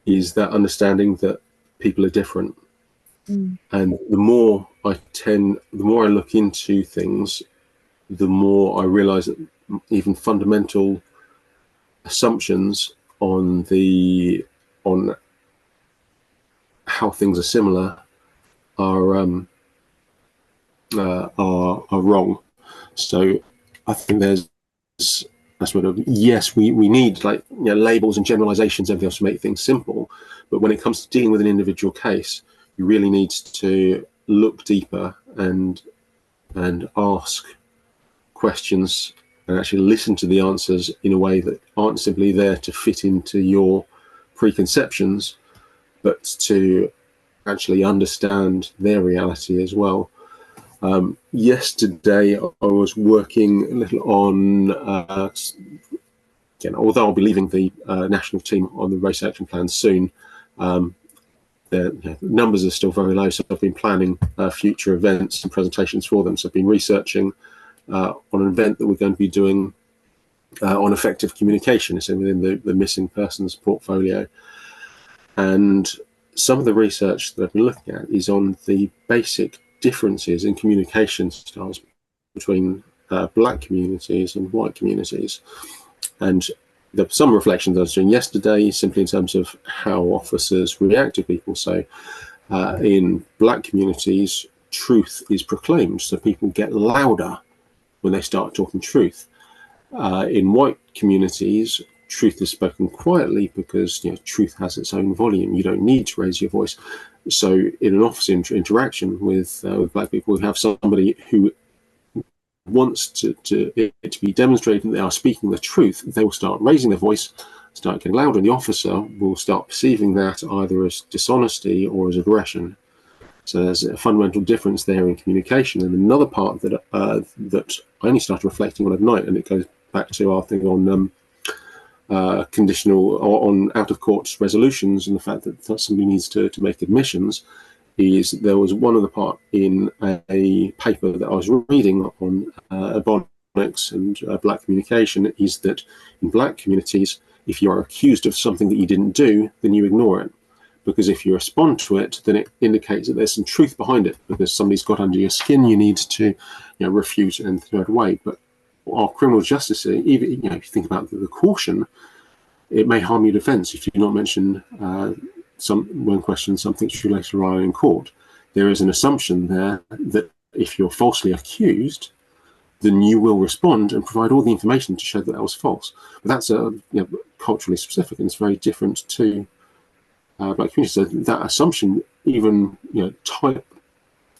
is that understanding that people are different. And the more I look into things, the more I realize that even fundamental assumptions on how things are similar are wrong. So I think there's a sort of, yes, we need labels and generalizations, everything else to make things simple, but when it comes to dealing with an individual case, you really need to look deeper and ask questions and actually listen to the answers in a way that aren't simply there to fit into your preconceptions, but to actually understand their reality as well. Yesterday, I was working a little on, although I'll be leaving the national team on the race action plan soon, the numbers are still very low, so I've been planning future events and presentations for them. So I've been researching on an event that we're going to be doing on effective communication, so within the missing persons portfolio. And some of the research that I've been looking at is on the basic differences in communication styles between black communities and white communities. And there were some reflections I was doing yesterday, simply in terms of how officers react to people. So in black communities, truth is proclaimed, so people get louder when they start talking truth. In white communities, truth is spoken quietly because truth has its own volume. You don't need to raise your voice. So in an officer interaction with black people, we have somebody who wants to be demonstrated that they are speaking the truth. They will start raising their voice, start getting louder, and the officer will start perceiving that either as dishonesty or as aggression. So there's a fundamental difference there in communication. And another part that that I only started reflecting on at night, and it goes back to our thing on conditional or on out-of-court resolutions, and the fact that somebody needs to make admissions, is there was one other part in a paper that I was reading on ebonics and black communication, is that in black communities, if you are accused of something that you didn't do, then you ignore it. Because if you respond to it, then it indicates that there's some truth behind it, because somebody's got under your skin, you need to refute and throw it away. But our criminal justice, even if you think about the caution, it may harm your defence if you do not mention when questioned something should later rely in court. There is an assumption there that if you're falsely accused, then you will respond and provide all the information to show that that was false. But that's culturally specific, and it's very different to black communities. So that assumption, even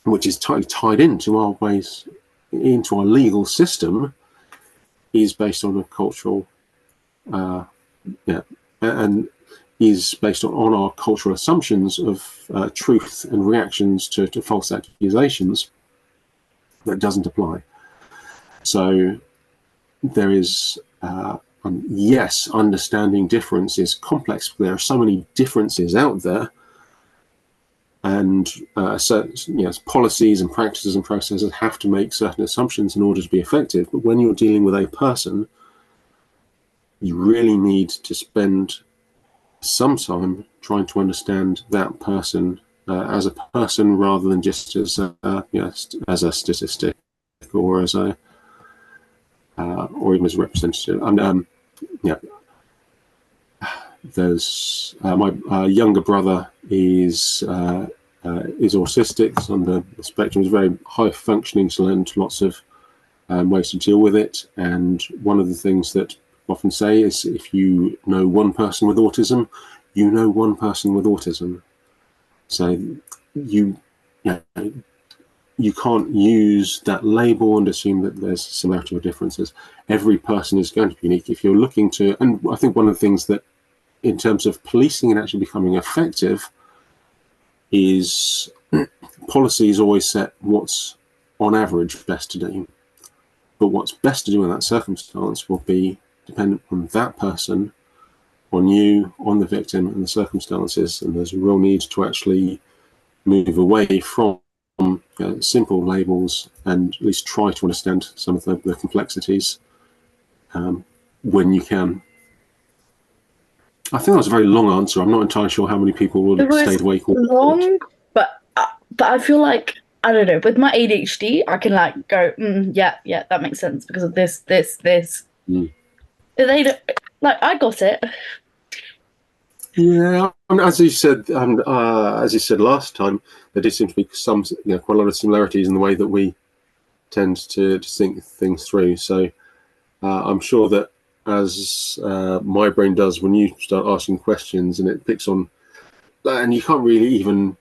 which is tightly tied into our ways, into our legal system, is based on a cultural, and is based on our cultural assumptions of truth and reactions to false accusations that doesn't apply. So there is, yes, understanding difference is complex. There are so many differences out there, and certain, policies and practices and processes have to make certain assumptions in order to be effective. But when you're dealing with a person, you really need to spend some time trying to understand that person as a person, rather than just as as a statistic, or as a or even as a representative. And there's my younger brother is autistic. It's on the spectrum. He's very high functioning, so learned lots of ways to deal with it. And one of the things that I often say is, if you know one person with autism, you know one person with autism. So you can't use that label and assume that there's similarity or differences. Every person is going to be unique. If you're looking to, and I think one of the things that, in terms of policing and actually becoming effective, is policies always set what's on average best to do. But what's best to do in that circumstance will be dependent on that person, on you, on the victim, and the circumstances. And there's a real need to actually move away from simple labels and at least try to understand some of the complexities when you can. I think that was a very long answer. I'm not entirely sure how many people would have stayed awake. Long, but I feel like, I don't know, with my ADHD, I can like go, yeah, that makes sense because of this. They don't, like, I got it. Yeah, I mean, as you said last time, there did seem to be quite a lot of similarities in the way that we tend to think things through. So I'm sure that, as my brain does when you start asking questions, and it picks on, and you can't really even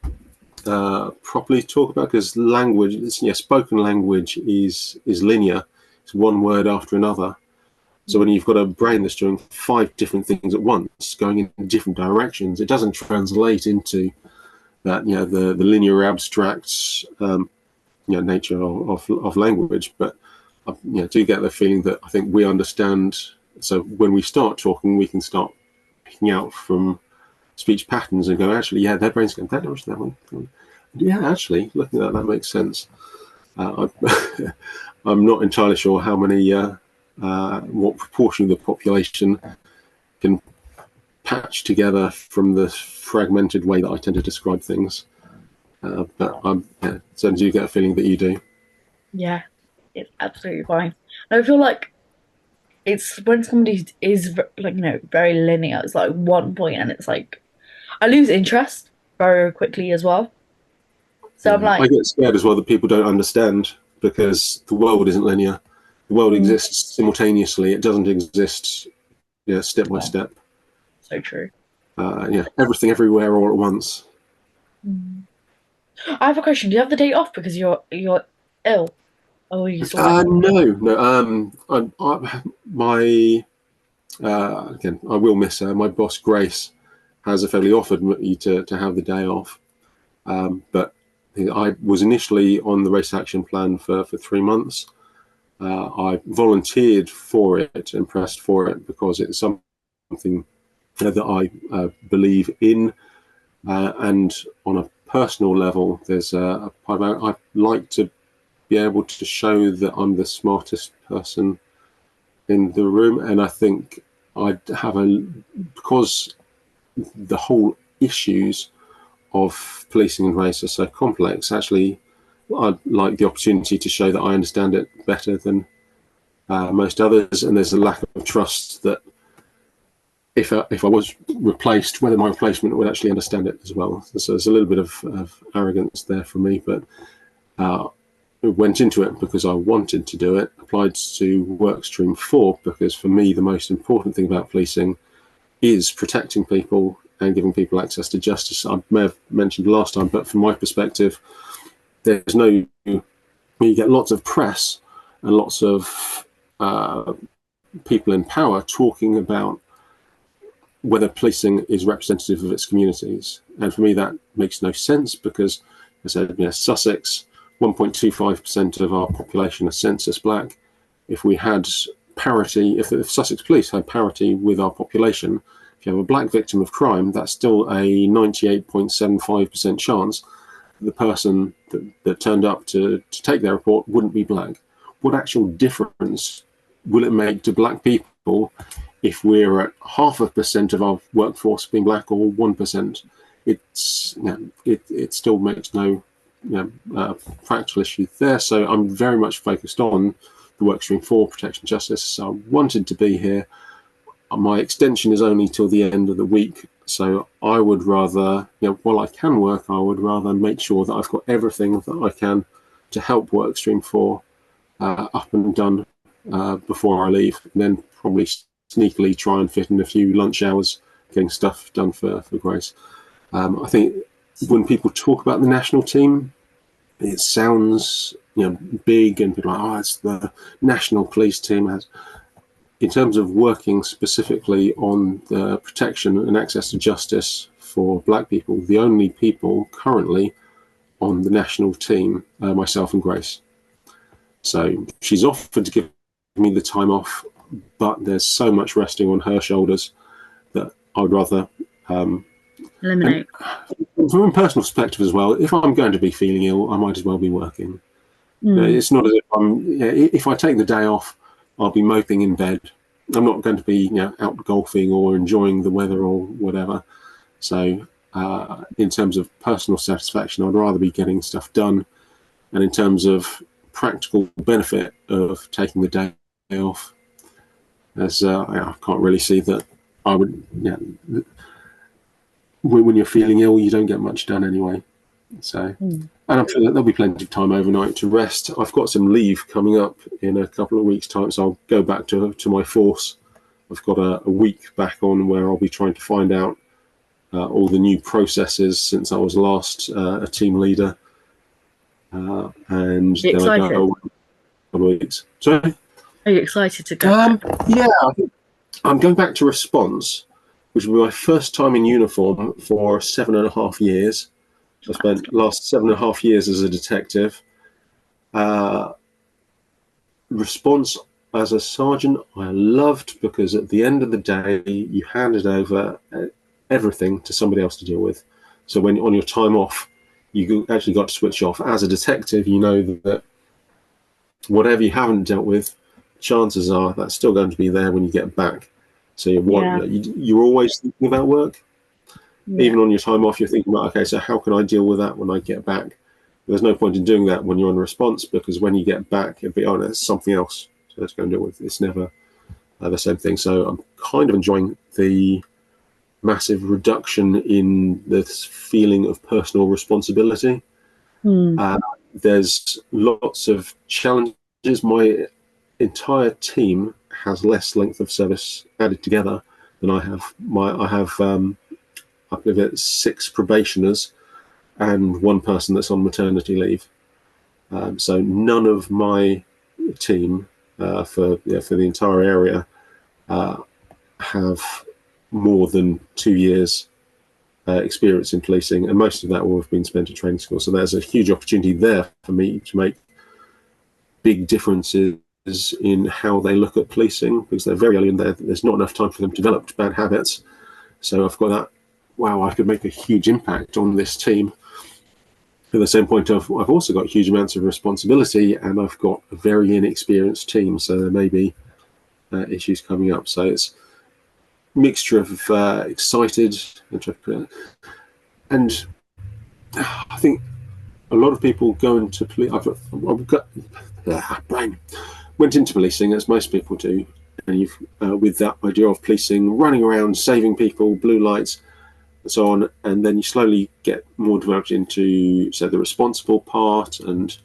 properly talk about, because language, spoken language is linear. It's one word after another. So when you've got a brain that's doing 5 different things at once, going in different directions, it doesn't translate into that, the linear abstract nature of language. But I do get the feeling that I think we understand. So when we start talking, we can start picking out from speech patterns and go, actually, yeah, their brain's going that direction, that one. Yeah, actually, looking at that makes sense. I'm not entirely sure how many, what proportion of the population can patch together from the fragmented way that I tend to describe things. But I certainly do get a feeling that you do. Yeah, it's absolutely fine. I feel like it's when somebody is like, very linear, it's like one point and it's like I lose interest very quickly as well. So I'm like, I get scared as well that people don't understand, because the world isn't linear. The world exists simultaneously. It doesn't exist step by step. So true. Everything everywhere all at once. I have a question. Do you have the day off because you're ill? Oh, you No. Again, I will miss her. My boss Grace has effectively offered me to have the day off, but I was initially on the race action plan for 3 months. I volunteered for it and pressed for it because it's something that I believe in, and on a personal level, there's I'd like to be able to show that I'm the smartest person in the room, and I think I'd have because the whole issues of policing and race are so complex. Actually, I'd like the opportunity to show that I understand it better than most others, and there's a lack of trust that if I was replaced, whether my replacement would actually understand it as well. So there's a little bit of arrogance there for me, but went into it because I wanted to do it. Applied to work stream 4 because for me the most important thing about policing is protecting people and giving people access to justice. I may have mentioned last time, but from my perspective, there's no, you get lots of press and lots of people in power talking about whether policing is representative of its communities. And for me, that makes no sense because, as I said, Sussex, 1.25% of our population are census black. If we had parity, if Sussex police had parity with our population, if if you have a black victim of crime, that's still a 98.75% chance the person that turned up to take their report wouldn't be black. What actual difference will it make to black people if we're at 0.5% of our workforce being black or 1%? It's, it still makes no practical issue there. So I'm very much focused on the workstream for protection justice. So I wanted to be here. My extension is only till the end of the week, so I would rather, while I can work, I would rather make sure that I've got everything that I can to help workstream 4 up and done before I leave, and then probably sneakily try and fit in a few lunch hours getting stuff done for Grace. I think when people talk about the national team, it sounds big, and people are like, oh, it's the national police team. In terms of working specifically on the protection and access to justice for black people, the only people currently on the national team are myself and Grace. So she's offered to give me the time off, but there's so much resting on her shoulders that I would rather eliminate. From a personal perspective as well, if I'm going to be feeling ill, I might as well be working. It's not as if if I take the day off, I'll be moping in bed. I'm not going to be out golfing or enjoying the weather or whatever. So in terms of personal satisfaction, I'd rather be getting stuff done. And in terms of practical benefit of taking the day off, as I can't really see that I would, when you're feeling ill, you don't get much done anyway. So, and I'm sure that there'll be plenty of time overnight to rest. I've got some leave coming up in a couple of weeks' time, so I'll go back to my force. I've got a week back on where I'll be trying to find out all the new processes since I was last a team leader. And then I go away a couple of weeks. Sorry? Are you excited to go back? Yeah, I'm going back to response, which will be my first time in uniform for 7.5 years. I spent the last 7.5 years as a detective. Response as a sergeant, I loved, because at the end of the day, you handed over everything to somebody else to deal with. So when on your time off, you actually got to switch off. As a detective, you know that whatever you haven't dealt with, chances are that's still going to be there when you get back. So you're always thinking about work. Even on your time off, you're thinking about, okay, so how can I deal with that when I get back? There's no point in doing that when you're on response, because when you get back, it'll be, oh, there's something else. So let's go and deal with it. It's never the same thing. So I'm kind of enjoying the massive reduction in this feeling of personal responsibility. There's lots of challenges. My entire team has less length of service added together than I have. I believe it's 6 probationers and 1 person that's on maternity leave. So none of my team for the entire area have more than 2 years experience in policing, and most of that will have been spent at training school. So there's a huge opportunity there for me to make big differences in how they look at policing, because they're very early in there. There's not enough time for them to develop bad habits. So I've got that, wow, I could make a huge impact on this team. At the same point, I've also got huge amounts of responsibility, and I've got a very inexperienced team, so there may be issues coming up. So it's a mixture of excited, and I think a lot of people go into police. Went into policing, as most people do, and you've with that idea of policing, running around, saving people, blue lights, and so on, and then you slowly get more developed into, say, the responsible part and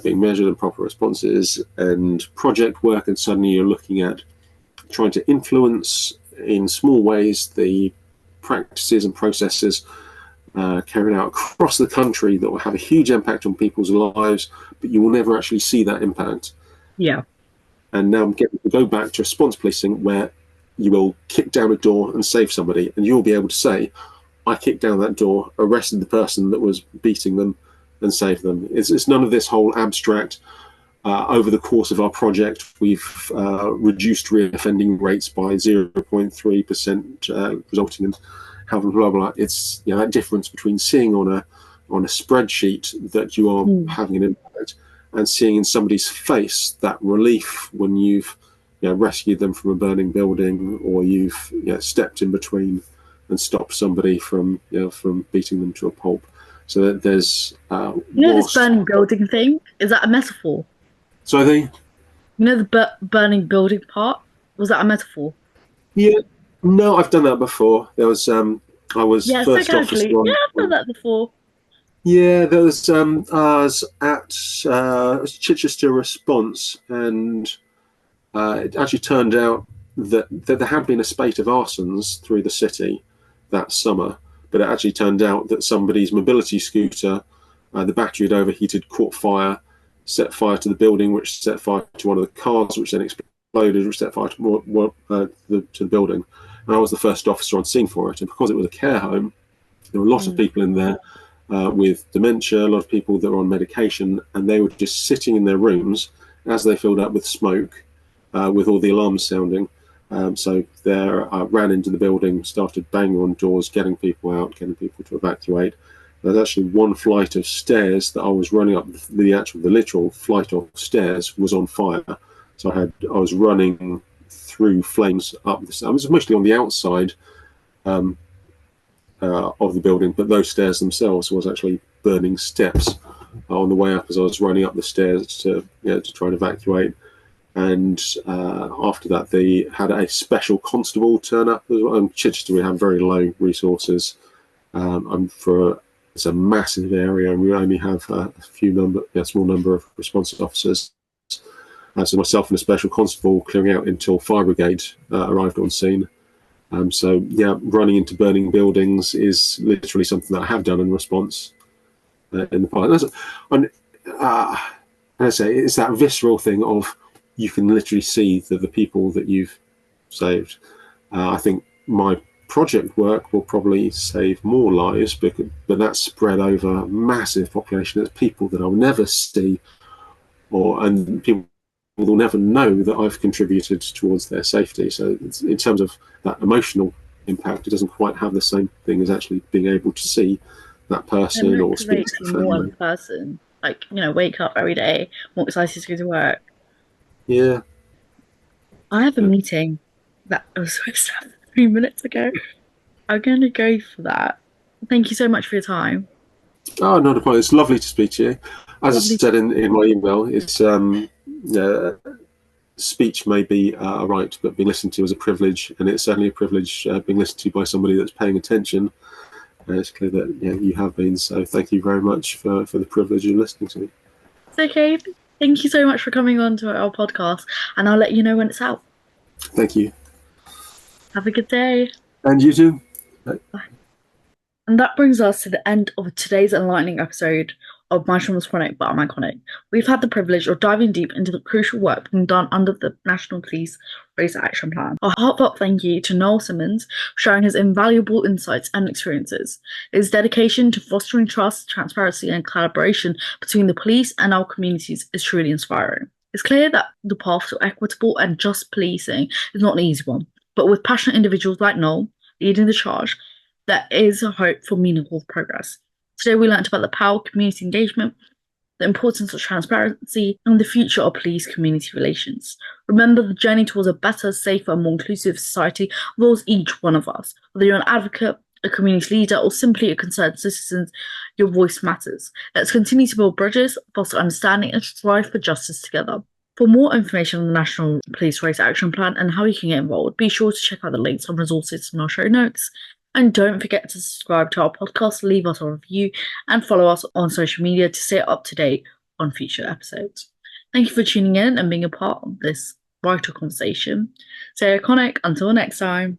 being measured and proper responses and project work, and suddenly you're looking at trying to influence in small ways the practices and processes carried out across the country that will have a huge impact on people's lives, but you will never actually see that impact. Yeah. And now I'm getting to go back to response policing, where you will kick down a door and save somebody, and you'll be able to say, I kicked down that door, arrested the person that was beating them, and saved them. It's none of this whole abstract, Over the course of our project, we've reduced reoffending rates by 0.3%, resulting in having blah blah. It's that difference between seeing on a spreadsheet that you are having an impact and seeing in somebody's face that relief when you've rescued them from a burning building, or you've stepped in between and stopped somebody from beating them to a pulp. So that there's this burning building thing, is that a metaphor? So I think the burning building part, was that a metaphor? Yeah, no, I've done that before. There was I was first officer on. Yeah, I've done that before. Yeah, there was I was at Chichester Response, and it actually turned out that there had been a spate of arsons through the city that summer, but it actually turned out that somebody's mobility scooter, the battery had overheated, caught fire, set fire to the building, which set fire to one of the cars, which then exploded, which set fire to the building. And I was the first officer on scene for it. And because it was a care home, there were a lot of people in there with dementia, a lot of people that were on medication, and they were just sitting in their rooms as they filled up with smoke, with all the alarms sounding. So there, I ran into the building, started banging on doors, getting people out, getting people to evacuate. There's actually one flight of stairs that I was running up. The literal flight of stairs was on fire. So I was running through flames up. I was mostly on the outside of the building, but those stairs themselves was actually burning steps on the way up as I was running up the stairs to try and evacuate. And after that, they had a special constable turn up as well. In Chichester, we have very low resources. It's a massive area, and we only have a small number of response officers. So myself and a special constable clearing out until fire brigade arrived on scene. Running into burning buildings is literally something that I have done in response in the past. And I say it's that visceral thing of you can literally see the people that you've saved. I think my project work will probably save more lives, but that's spread over a massive population. There's people that I'll never see, and people will never know that I've contributed towards their safety. So in terms of that emotional impact, it doesn't quite have the same thing as actually being able to see that person or speak to the family. More in person, wake up every day, more excited to go to work. Yeah. I have a meeting that I was supposed to have 3 minutes ago. I'm going to go for that. Thank you so much for your time. Oh, not a problem. It's lovely to speak to you. As I said in my email, it's speech may be a right, but being listened to is a privilege, and it's certainly a privilege being listened to by somebody that's paying attention. And it's clear that you have been. So thank you very much for the privilege of listening to me. It's okay. Thank you so much for coming on to our podcast, and I'll let you know when it's out. Thank you. Have a good day. And you too. Bye. And that brings us to the end of today's enlightening episode of My Trauma Was Chronic but I'm Iconic. We've had the privilege of diving deep into the crucial work being done under the National Police Race Action Plan. A heartfelt thank you to Noel Simmonds for sharing his invaluable insights and experiences. His dedication to fostering trust, transparency, and collaboration between the police and our communities is truly inspiring. It's clear that the path to equitable and just policing is not an easy one, but with passionate individuals like Noel leading the charge, there is a hope for meaningful progress. Today we learned about the power of community engagement, the importance of transparency, and the future of police-community relations. Remember, the journey towards a better, safer, and more inclusive society involves each one of us. Whether you're an advocate, a community leader, or simply a concerned citizen, your voice matters. Let's continue to build bridges, foster understanding, and strive for justice together. For more information on the National Police Race Action Plan and how you can get involved, be sure to check out the links and resources in our show notes. And don't forget to subscribe to our podcast, leave us a review, and follow us on social media to stay up to date on future episodes. Thank you for tuning in and being a part of this vital conversation. Stay iconic until next time.